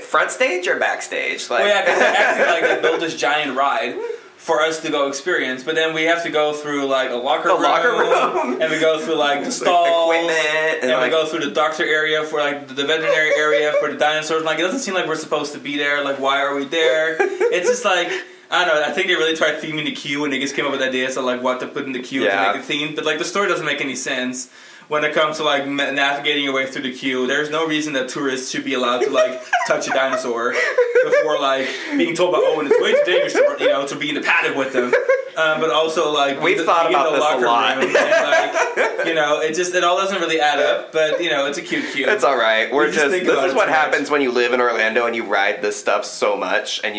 B: front stage or backstage?
A: Well, yeah, because they're acting like they built this giant ride for us to go experience, but then we have to go through like a locker room, and we go through like the stalls,
B: equipment,
A: and we go through the doctor area for like the veterinary area for the dinosaurs. Like it doesn't seem like we're supposed to be there. Like why are we there? It's just like I don't know. I think they really tried theming the queue, and they just came up with ideas of like what to put in the queue to make it themed. But like the story doesn't make any sense when it comes to like navigating your way through the queue. There's no reason that tourists should be allowed to like touch a dinosaur before like being told by Owen it's way too dangerous to be in the paddock with them. But also like
B: we've thought about this a lot.
A: And, like, it all doesn't really add up. But it's a cute queue.
B: It's all right. This is what happens when you live in Orlando and you ride this stuff so much, and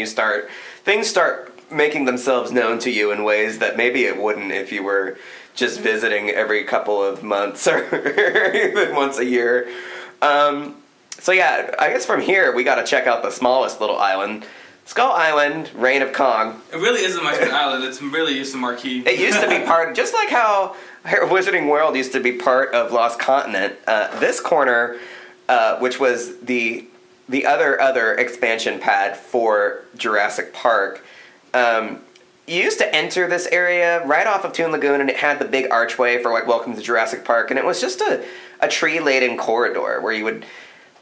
B: things start making themselves known to you in ways that maybe it wouldn't if you were just visiting every couple of months or even once a year. So yeah, I guess from here we got to check out the smallest little island, Skull Island, Reign of Kong.
A: It really isn't much of an island. It's really just a marquee.
B: It used to be part, just like how Wizarding World used to be part of Lost Continent. This corner, which was the other expansion pad for Jurassic Park. You used to enter this area right off of Toon Lagoon, and it had the big archway for like Welcome to Jurassic Park, and it was just a tree-laden corridor where you would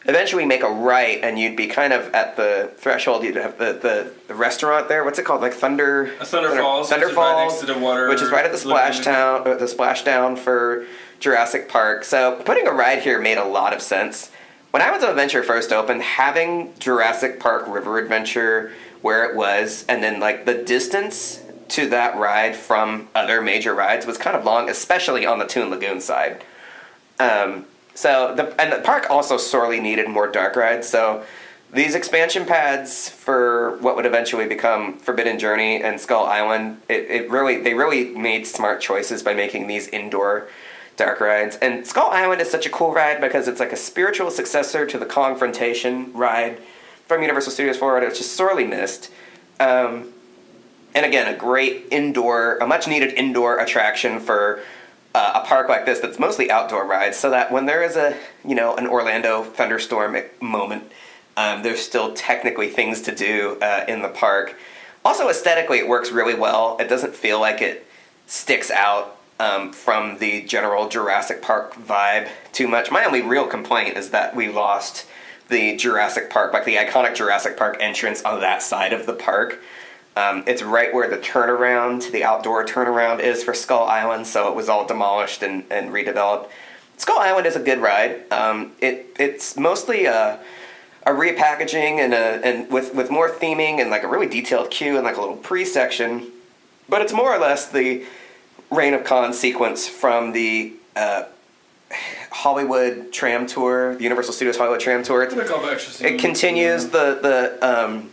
B: eventually make a right, and you'd be kind of at the threshold. You'd have the restaurant there. What's it called? Like Thunder
A: Falls.
B: Thunder Falls,
A: right next to the water,
B: which is right at the splashdown for Jurassic Park. So putting a ride here made a lot of sense. When Islands of Adventure first opened, having Jurassic Park River Adventure where it was, and then like the distance to that ride from other major rides was kind of long, especially on the Toon Lagoon side. So the park also sorely needed more dark rides. So these expansion pads for what would eventually become Forbidden Journey and Skull Island, they really made smart choices by making these indoor dark rides. And Skull Island is such a cool ride because it's like a spiritual successor to the Kongfrontation ride from Universal Studios Florida. It's just sorely missed. And again, a much needed indoor attraction for a park like this that's mostly outdoor rides, so that when there is an Orlando thunderstorm moment, there's still technically things to do in the park. Also, aesthetically, it works really well. It doesn't feel like it sticks out from the general Jurassic Park vibe too much. My only real complaint is that we lost the Jurassic Park, like the iconic Jurassic Park entrance on that side of the park. It's right where the outdoor turnaround is for Skull Island, so it was all demolished and redeveloped. Skull Island is a good ride. It's mostly a repackaging and with more theming and like a really detailed queue and like a little pre-section, but it's more or less the Reign of Kong sequence from the Hollywood tram tour, the Universal Studios Hollywood tram tour. It continues the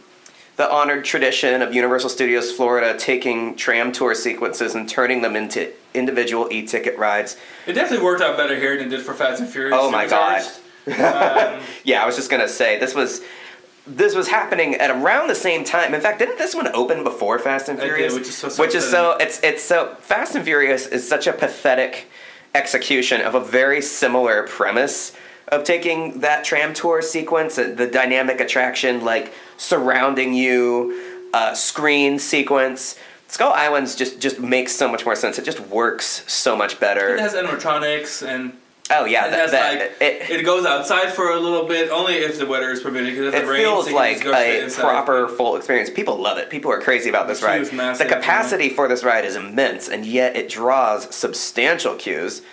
B: honored tradition of Universal Studios Florida taking tram tour sequences and turning them into individual e-ticket rides.
A: It definitely worked out better here than it did for Fast and Furious.
B: Oh my god. Yeah, I was just gonna say this was happening at around the same time. In fact, didn't this one open before Fast and Furious?
A: It did, which is so
B: it's so Fast and Furious is such a pathetic execution of a very similar premise of taking that tram tour sequence, the dynamic attraction like surrounding you, screen sequence. Skull Islands just makes so much more sense. It just works so much better.
A: It has animatronics and
B: Oh yeah,
A: it goes outside for a little bit, only if the weather is permitting. Because if it rains,
B: feels like a
A: inside.
B: proper full experience. People love it. People are crazy about this ride.
A: Massive,
B: the capacity for this ride is immense, and yet it draws substantial queues.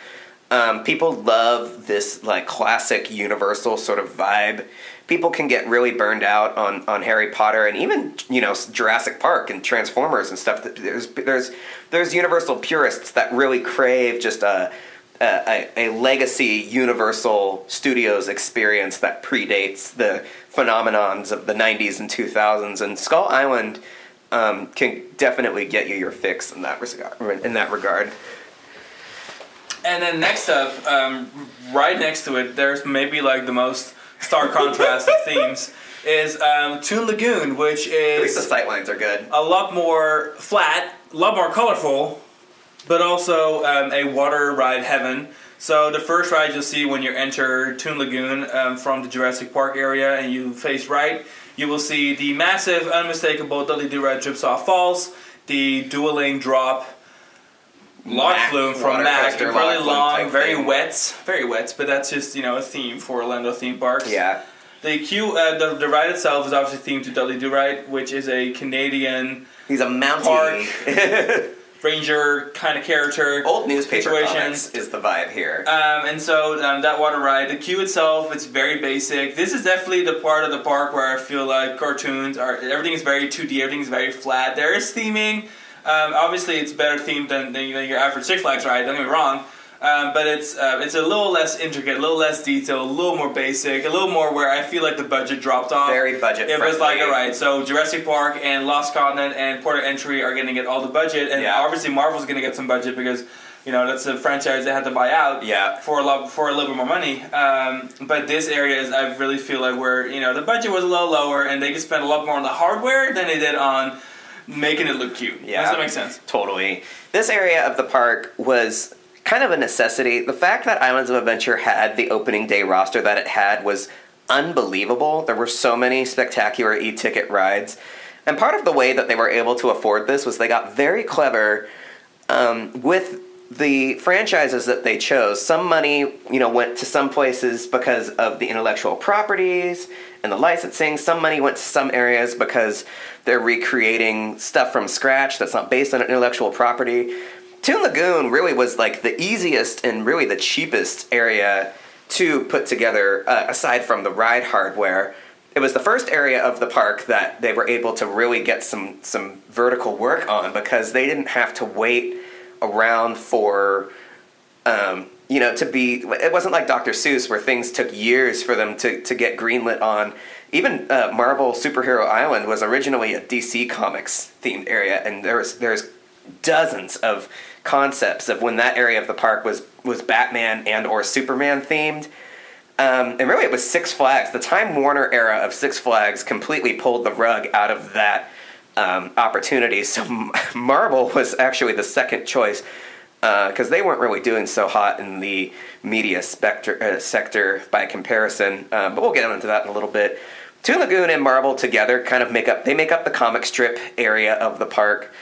B: People love this like classic Universal sort of vibe. People can get really burned out on Harry Potter and even Jurassic Park and Transformers and stuff. There's Universal purists that really crave just a legacy Universal Studios experience that predates the phenomenons of the 90s and 2000s, and Skull Island can definitely get you your fix in that regard.
A: And then next up, right next to it, there's maybe like the most stark contrast of themes, is Toon Lagoon, which is...
B: At least the sightlines are good.
A: A lot more flat, a lot more colorful, but also a water ride heaven. So the first ride you'll see when you enter Toon Lagoon from the Jurassic Park area and you face right, you will see the massive, unmistakable Dudley Do-Right Drip-Saw Falls, the dueling drop log flume from Mac, really long, very wet, but that's just a theme for Orlando theme parks.
B: Yeah.
A: The ride itself is obviously themed to Dudley Do-Right, which is a Canadian.
B: He's a Mountie
A: park ranger kind of character.
B: Old newspaper comics is the vibe here.
A: And so that water ride, the queue itself, it's very basic. This is definitely the part of the park where I feel like cartoons are. Everything is very 2D. Everything is very flat. There is theming. Obviously, it's better themed than your average Six Flags ride. Don't get me wrong. But it's a little less intricate, a little less detailed, a little more basic, a little more where I feel like the budget dropped off.
B: Very budget friendly.
A: It was like, alright, so Jurassic Park and Lost Continent and Port of Entry are going to get all the budget, and obviously Marvel's going to get some budget because that's a franchise they had to buy out for a little bit more money. But this area is, I really feel like where the budget was a little lower and they could spend a lot more on the hardware than they did on making it look cute.
B: Yeah,
A: does that make sense?
B: Totally. This area of the park was kind of a necessity. The fact that Islands of Adventure had the opening day roster that it had was unbelievable. There were so many spectacular e-ticket rides. And part of the way that they were able to afford this was they got very clever with the franchises that they chose. Some money, went to some places because of the intellectual properties and the licensing. Some money went to some areas because they're recreating stuff from scratch that's not based on intellectual property. Toon Lagoon really was like the easiest and really the cheapest area to put together, aside from the ride hardware. It was the first area of the park that they were able to really get some vertical work on because they didn't have to wait around for, to be... It wasn't like Dr. Seuss where things took years for them to get greenlit on. Even Marvel Superhero Island was originally a DC Comics themed area, and there's dozens of concepts of when that area of the park was Batman and or Superman themed. And really it was Six Flags. The Time Warner era of Six Flags completely pulled the rug out of that opportunity. So Marvel was actually the second choice because they weren't really doing so hot in the media sector by comparison. But we'll get into that in a little bit. Toon Lagoon and Marvel together kind of make up the comic strip area of the park.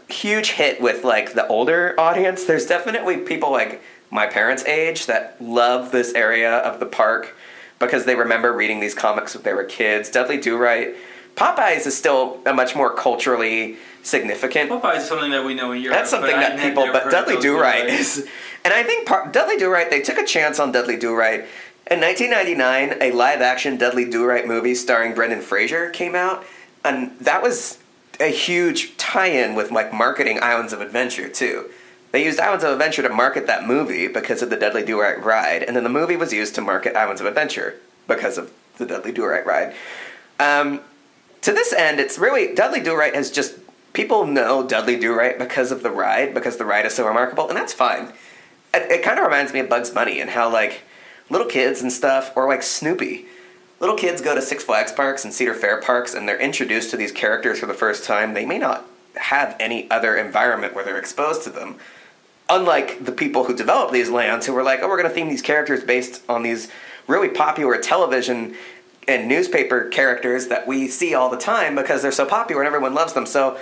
B: Huge hit with like the older audience. There's definitely people like my parents' age that love this area of the park because they remember reading these comics when they were kids. Dudley Do-Right. Popeyes is still a much more culturally significant.
A: Popeyes is something that we know in Europe.
B: That's something that people, but Dudley Do-Right is, and I think Dudley Do-Right, they took a chance on Dudley Do-Right. In 1999, a live-action Dudley Do-Right movie starring Brendan Fraser came out, and that was a huge tie-in with like marketing Islands of Adventure too. They used Islands of Adventure to market that movie because of the Dudley Do-Right ride, and then the movie was used to market Islands of Adventure because of the Dudley Do-Right ride. To this end, it's really Dudley Do-Right has just people know Dudley Do-Right because of the ride, because the ride is so remarkable, and that's fine. It kind of reminds me of Bugs Bunny and how like little kids and stuff, or like Snoopy. Little kids go to Six Flags parks and Cedar Fair parks and they're introduced to these characters for the first time. They may not have any other environment where they're exposed to them. Unlike the people who developed these lands who were like, oh, we're going to theme these characters based on these really popular television and newspaper characters that we see all the time because they're so popular and everyone loves them. So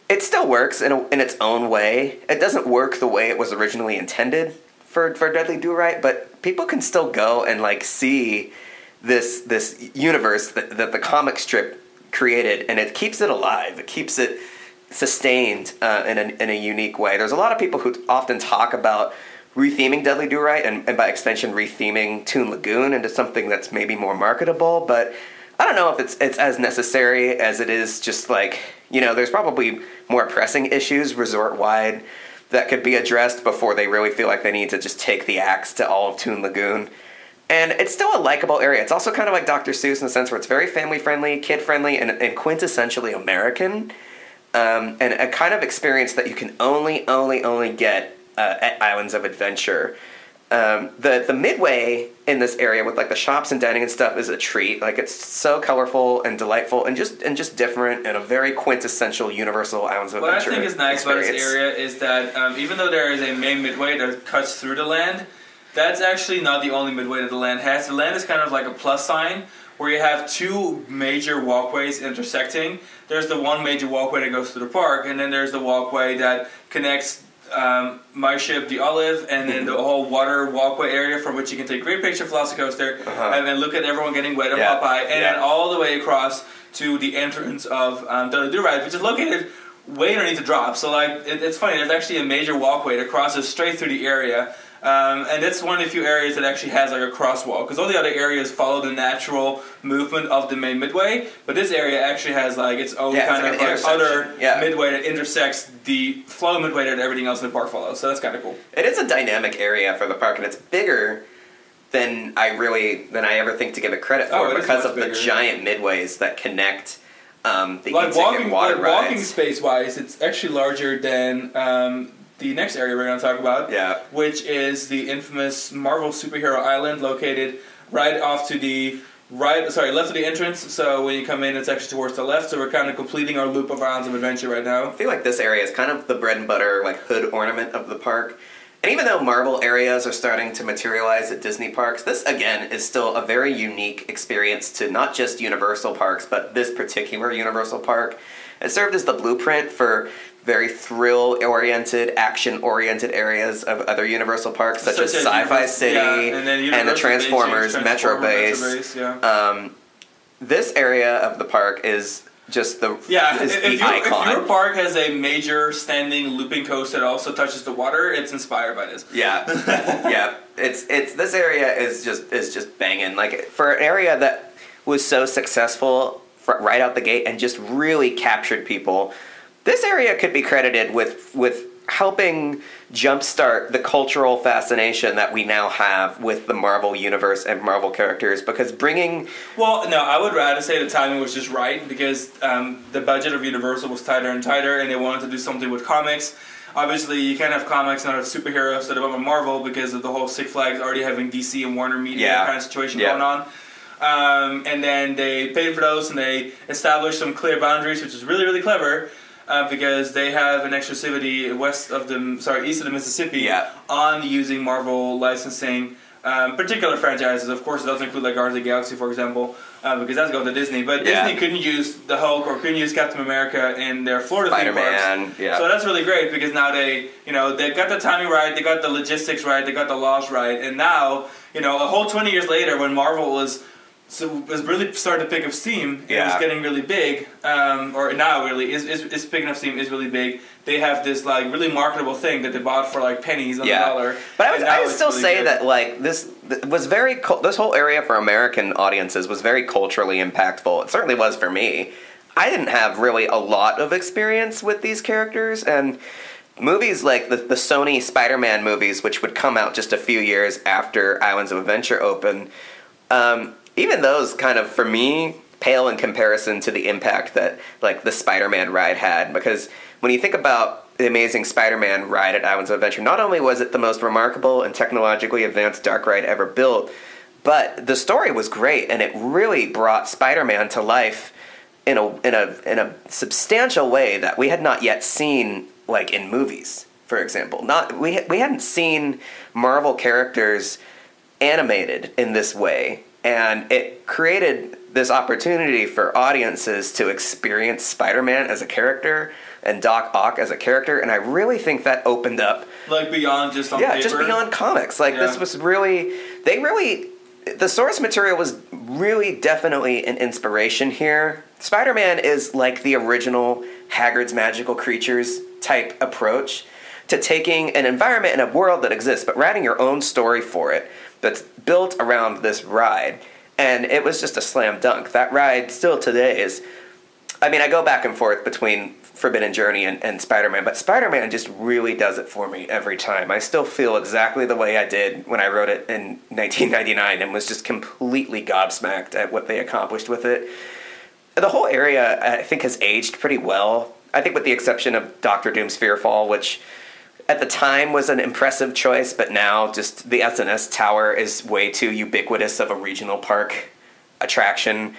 B: it still works in its own way. It doesn't work the way it was originally intended for Dudley Do-Right, but people can still go and like see this universe that the comic strip created, and it keeps it alive. It keeps it sustained in a unique way. There's a lot of people who often talk about retheming Dudley Do-Right and by extension retheming Toon Lagoon into something that's maybe more marketable, but I don't know if it's as necessary as it is just like, there's probably more pressing issues resort-wide that could be addressed before they really feel like they need to just take the axe to all of Toon Lagoon. And it's still a likable area. It's also kind of like Dr. Seuss in the sense where it's very family-friendly, kid-friendly, and quintessentially American. And a kind of experience that you can only get at Islands of Adventure. The midway in this area with like the shops and dining and stuff is a treat. Like it's so colorful and delightful and just different and a very quintessential Universal Islands of Adventure.
A: What I think is nice about this area is that even though there is a main midway that cuts through the land, that's actually not the only midway that the land has. The land is kind of like a plus sign where you have two major walkways intersecting. There's the one major walkway that goes through the park, and then there's the walkway that connects my ship, the Olive, and then the whole water walkway area from which you can take a great picture of Velocicoaster and then look at everyone getting wet on Popeye, and then all the way across to the entrance of Dudley Do-Right, which is located way underneath the drop. So like it's funny, there's actually a major walkway that crosses straight through the area. And it's one of the few areas that actually has like a crosswalk, because all the other areas follow the natural movement of the main midway, but this area actually has like its own kind of like other midway that intersects the flow midway that everything else in the park follows. So that's kind of cool.
B: It is a dynamic area for the park, and it's bigger than I ever think to give it credit for because of the giant midways that connect the e-ticket water rides.
A: Walking space wise, it's actually larger than the next area we're going to talk about, which is the infamous Marvel Superhero Island, located right off to the left of the entrance. So when you come in, it's actually towards the left. So we're kind of completing our loop of Islands of Adventure right now.
B: I feel like this area is kind of the bread and butter, like hood ornament of the park. And even though Marvel areas are starting to materialize at Disney parks, this again is still a very unique experience to not just Universal parks, but this particular Universal park. It served as the blueprint for very thrill-oriented, action-oriented areas of other Universal parks, such as Sci-Fi City and the Transformers Metro Base. This area of the park is just the icon. If your park has a major standing looping coaster that also touches the water, it's inspired by this. It's this area is just banging. Like for an area that was so successful right out the gate and just really captured people. This area could be credited with helping jumpstart the cultural fascination that we now have with the Marvel Universe and Marvel characters, because I would rather say the timing was just right, because the budget of Universal was tighter and tighter, and they wanted to do something with comics. Obviously, you can't have comics and not have superheroes that are about Marvel because of the whole Six Flags already having DC and Warner Media kind of situation going on. And then they paid for those, and they established some clear boundaries, which is really, really clever. Because they have an exclusivity east of the Mississippi on using Marvel licensing particular franchises. Of course, it doesn't include like Guardians of the Galaxy, for example, because that's going to Disney. But Disney couldn't use the Hulk or couldn't use Captain America in their Florida theme parks. So that's really great, because now they got the timing right, they got the logistics right, they got the laws right, and now a whole 20 years later, when Marvel was really starting to pick up steam. It was getting really big, or now really is picking up steam. Is really big. They have this like really marketable thing that they bought for like pennies on the dollar. But I would still say that like this was this whole area for American audiences was very culturally impactful. It certainly was for me. I didn't have really a lot of experience with these characters, and movies like the Sony Spider-Man movies, which would come out just a few years after Islands of Adventure opened. Even those kind of, for me, pale in comparison to the impact that, like, the Spider-Man ride had. Because when you think about the Amazing Spider-Man ride at Islands of Adventure, not only was it the most remarkable and technologically advanced dark ride ever built, but the story was great, and it really brought Spider-Man to life in a substantial way that we had not yet seen, like, in movies, for example. We hadn't seen Marvel characters animated in this way. And it created this opportunity for audiences to experience Spider-Man as a character and Doc Ock as a character. And I really think that opened up
A: Like beyond just on paper?
B: Just beyond comics. Like this was really, the source material was really definitely an inspiration here. Spider-Man is like the original Hagrid's Magical Creatures type approach to taking an environment and a world that exists, but writing your own story for it that's built around this ride. And it was just a slam dunk. That ride still today is, I mean, I go back and forth between Forbidden Journey and Spider-Man, but Spider-Man just really does it for me every time. I still feel exactly the way I did when I wrote it in 1999 and was just completely gobsmacked at what they accomplished with it. The whole area, I think, has aged pretty well. I think with the exception of Doctor Doom's Fearfall, which at the time was an impressive choice, but now just the SNS Tower is way too ubiquitous of a regional park attraction.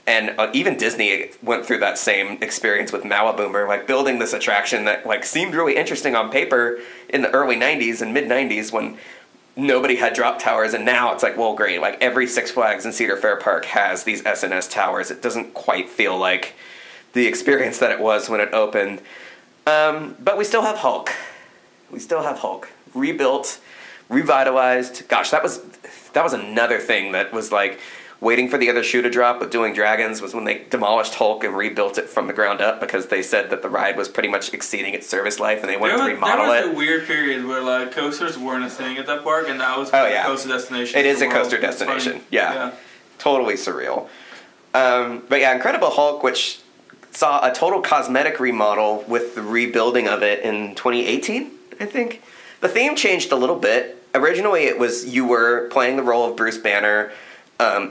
B: And even Disney went through that same experience with Maliboomer, like building this attraction that like seemed really interesting on paper in the early 90s and mid-90s when nobody had drop towers, and now it's like, well, great, like every Six Flags and Cedar Fair Park has these SNS towers. It doesn't quite feel like the experience that it was when it opened. But we still have Hulk. Rebuilt, revitalized. Gosh, that was another thing that was like waiting for the other shoe to drop with Doing Dragons, was when they demolished Hulk and rebuilt it from the ground up because they said that the ride was pretty much exceeding its service life and they wanted to remodel it.
A: There was a weird period where like coasters weren't a thing at that park, and now it's a coaster destination.
B: It is a coaster destination. Yeah. Totally surreal. But yeah, Incredible Hulk, which saw a total cosmetic remodel with the rebuilding of it in 2018, I think. The theme changed a little bit. Originally, it was you were playing the role of Bruce Banner,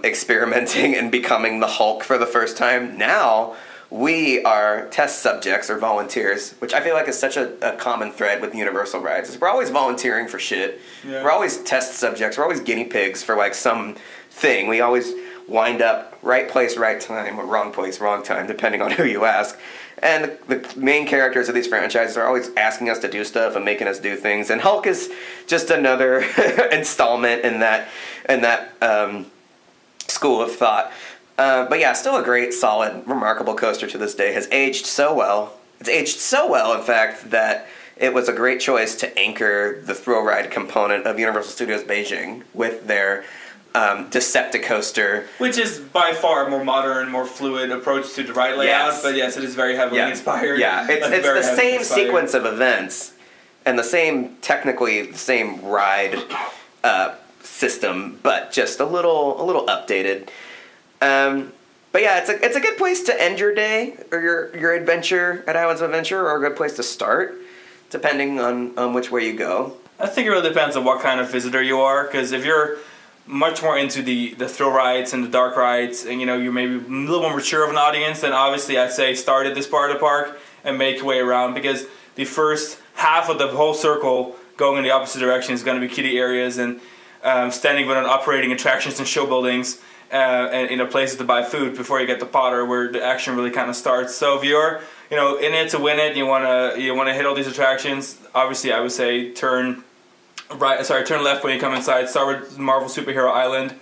B: experimenting and becoming the Hulk for the first time. Now, we are test subjects or volunteers, which I feel like is such a common thread with Universal rides. We're always volunteering for shit. Yeah. We're always test subjects. We're always guinea pigs for like some thing. We always wind up right place, right time, or wrong place, wrong time, depending on who you ask. And the main characters of these franchises are always asking us to do stuff and making us do things. And Hulk is just another installment in that school of thought. But yeah, still a great, solid, remarkable coaster to this day. Has aged so well. It's aged so well, in fact, that it was a great choice to anchor the thrill ride component of Universal Studios Beijing with their Decepticoaster,
A: which is by far a more modern, more fluid approach to the ride layout. But yes, it is very heavily inspired.
B: Yeah, it's the same sequence of events and the same ride system, but just a little updated. But yeah, it's a good place to end your day or your adventure at Islands of Adventure, or a good place to start, depending on which way you go.
A: I think it really depends on what kind of visitor you are, because if you're much more into the thrill rides and the dark rides, and you're maybe a little more mature of an audience, then obviously I'd say start at this part of the park and make your way around, because the first half of the whole circle going in the opposite direction is going to be kiddie areas and standing with operating attractions and show buildings and places to buy food before you get to Potter, where the action really kind of starts. So if you're in it to win it, you want to hit all these attractions, obviously I would say turn left when you come inside. Start with Marvel Superhero Island.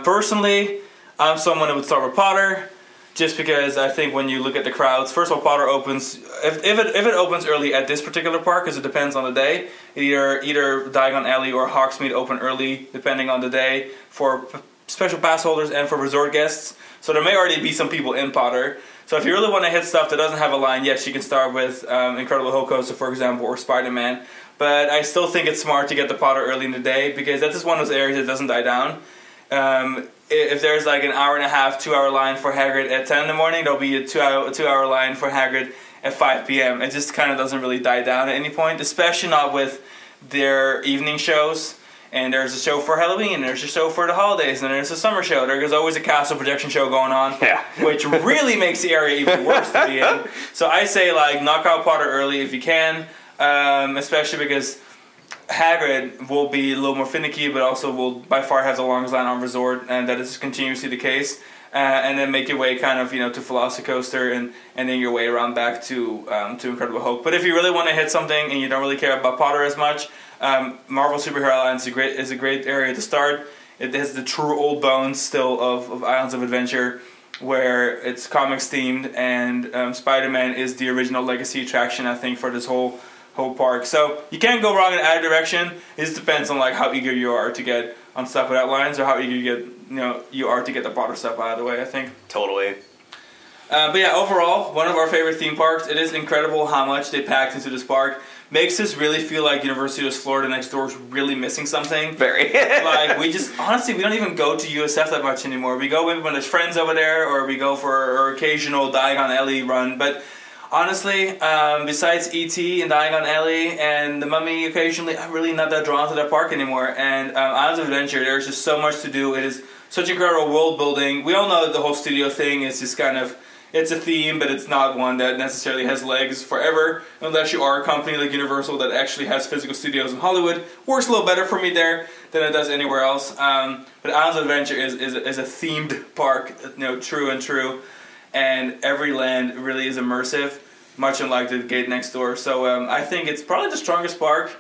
A: Personally, I'm someone who would start with Potter, just because I think when you look at the crowds, first of all, Potter opens, if it opens early at this particular park, because it depends on the day, either Diagon Alley or Hogsmeade open early, depending on the day, for special pass holders and for resort guests. So there may already be some people in Potter. So if you really want to hit stuff that doesn't have a line, yes, you can start with Incredible Hulk Coaster, for example, or Spider-Man. But I still think it's smart to get to Potter early in the day, because that's just one of those areas that doesn't die down. If there's like an hour and a half, 2 hour line for Hagrid at 10 in the morning, there'll be a two hour line for Hagrid at 5 p.m. It just kind of doesn't really die down at any point, especially not with their evening shows. And there's a show for Halloween, and there's a show for the holidays, and there's a summer show. There's always a castle projection show going on, which really makes the area even worse to be in. So I say, like, knock out Potter early if you can, especially because Hagrid will be a little more finicky, but also will by far have the longest line on resort, and that is continuously the case. And then make your way kind of, to Velocicoaster, and then your way around back to Incredible Hulk. But if you really want to hit something and you don't really care about Potter as much, Marvel Superhero Islands is a great area to start. It has the true old bones still of Islands of Adventure, where it's comics themed, and Spider-Man is the original legacy attraction, I think, for this whole whole park. So you can't go wrong in either direction. It just depends on like how eager you are to get on stuff without lines, or how eager you are to get the Potter stuff out of the way, I think.
B: Totally.
A: But yeah, overall, one of our favorite theme parks. It is incredible how much they packed into this park. Makes us really feel like University of Florida next door is really missing something.
B: Very.
A: Like, we just, honestly, we don't even go to USF that much anymore. We go maybe when there's friends over there, or we go for our occasional Diagon Alley run. But honestly, besides E.T. and Diagon Alley and the Mummy occasionally, I'm really not that drawn to that park anymore. And Islands of Adventure, there's just so much to do. It is such incredible world building. We all know that the whole studio thing is just kind of, it's a theme, but it's not one that necessarily has legs forever, unless you are a company like Universal that actually has physical studios in Hollywood. Works a little better for me there than it does anywhere else. But Islands of Adventure is a themed park, true and true, and every land really is immersive, much unlike the gate next door. So I think it's probably the strongest park.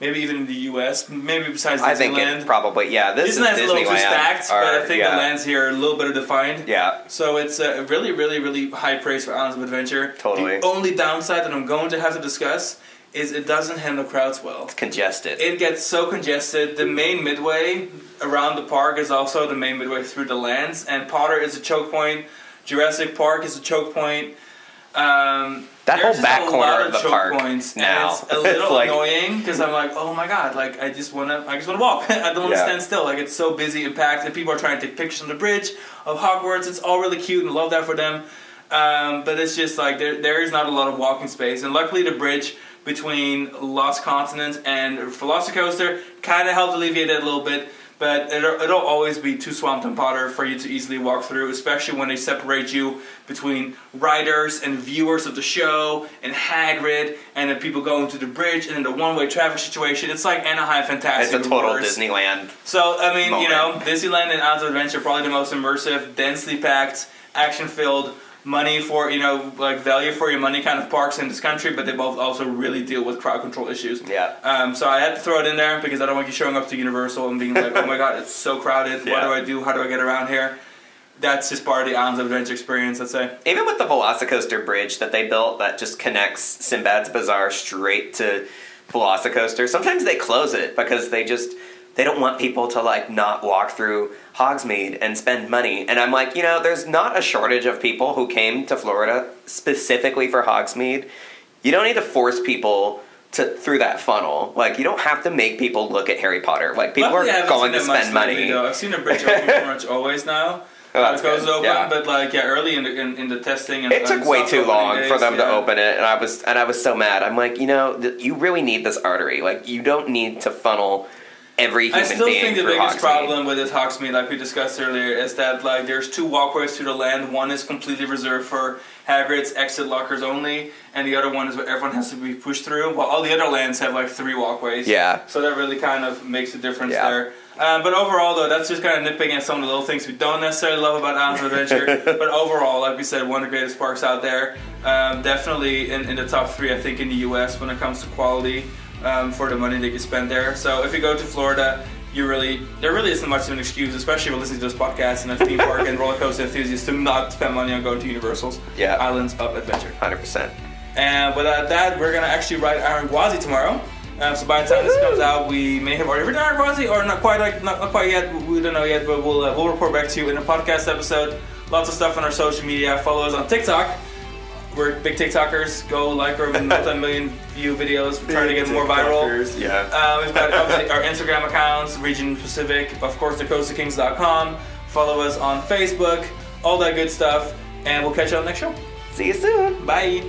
A: Maybe even in the U.S., maybe besides Disneyland.
B: I think it probably, yeah. This is
A: Disneyland's a little too stacked, but I think
B: yeah.
A: the lands here are a little better defined.
B: Yeah.
A: So it's really, really, really high praise for Islands of Adventure.
B: Totally.
A: The only downside that I'm going to have to discuss is it doesn't handle crowds well.
B: It's congested.
A: It gets so congested. The main midway around the park is also the main midway through the lands, and Potter is a choke point. Jurassic Park is a choke point.
B: That whole back corner of the park
A: points,
B: now,
A: and it's a little annoying because I'm like, oh my god, like I just wanna walk. I don't want to stand still. Like, it's so busy and packed, and people are trying to take pictures on the bridge of Hogwarts. It's all really cute, and I love that for them. But it's just like there is not a lot of walking space, and luckily the bridge between Lost Continent and Velocicoaster kind of helped alleviate that a little bit. But it'll always be too swamped in Potter for you to easily walk through, especially when they separate you between riders and viewers of the show, and Hagrid, and then people going to the bridge, and then the one-way traffic situation. It's like Anaheim Fantastic.
B: It's a total
A: Reverse.
B: Disneyland.
A: So, I mean,
B: moment.
A: Disneyland and Islands of Adventure are probably the most immersive, densely packed, action-filled, money for, like value for your money kind of parks in this country, but they both also really deal with crowd control issues.
B: Yeah.
A: So I had to throw it in there because I don't want you showing up to Universal and being like, oh my god, it's so crowded.
B: Yeah.
A: What do I do? How do I get around here? That's just part of the Islands of Adventure experience, I'd say.
B: Even with the Velocicoaster bridge that they built that just connects Sinbad's Bazaar straight to Velocicoaster, sometimes they close it because they don't want people to like not walk through Hogsmeade and spend money. And I'm like, there's not a shortage of people who came to Florida specifically for Hogsmeade. You don't need to force people through that funnel. Like, you don't have to make people look at Harry Potter. Like, people are going to spend money.
A: Lately, I've seen the bridge open pretty much always now. It goes open, yeah. But like, early in the testing, and
B: it took way too long for them to open it, and I was so mad. I'm like, you really need this artery. Like, you don't need to funnel every human being.
A: I still think the biggest
B: Hogsmeade.
A: problem with this Hogsmeade, like we discussed earlier, is that like there's two walkways through the land. One is completely reserved for Hagrid's exit lockers only, and the other one is where everyone has to be pushed through. While all the other lands have like 3 walkways.
B: Yeah.
A: So that really kind of makes a difference there. But overall, though, that's just kind of nitpicking at some of the little things we don't necessarily love about Islands of Adventure. But overall, like we said, one of the greatest parks out there. Definitely in the top 3, I think, in the U.S. when it comes to quality for the money that you spend there. So if you go to Florida, there really isn't much of an excuse, especially if you're listening to this podcast and a theme park and roller coaster enthusiast, to not spend money on going to Universal's Islands of Adventure.
B: 100%.
A: And without that, we're going to actually ride Iron Gwazi tomorrow. So by the time this comes out, we may have already ridden Iron Gwazi, or not quite yet. We don't know yet, but we'll report back to you in a podcast episode. Lots of stuff on our social media. Follow us on TikTok. We're big TikTokers. Go like our multi-million view videos. We're trying to get more viral.
B: Yeah.
A: We've got obviously our Instagram accounts, Region Pacific, of course, thecoastalkings.com. Follow us on Facebook, all that good stuff, and we'll catch you on the next show.
B: See you soon.
A: Bye.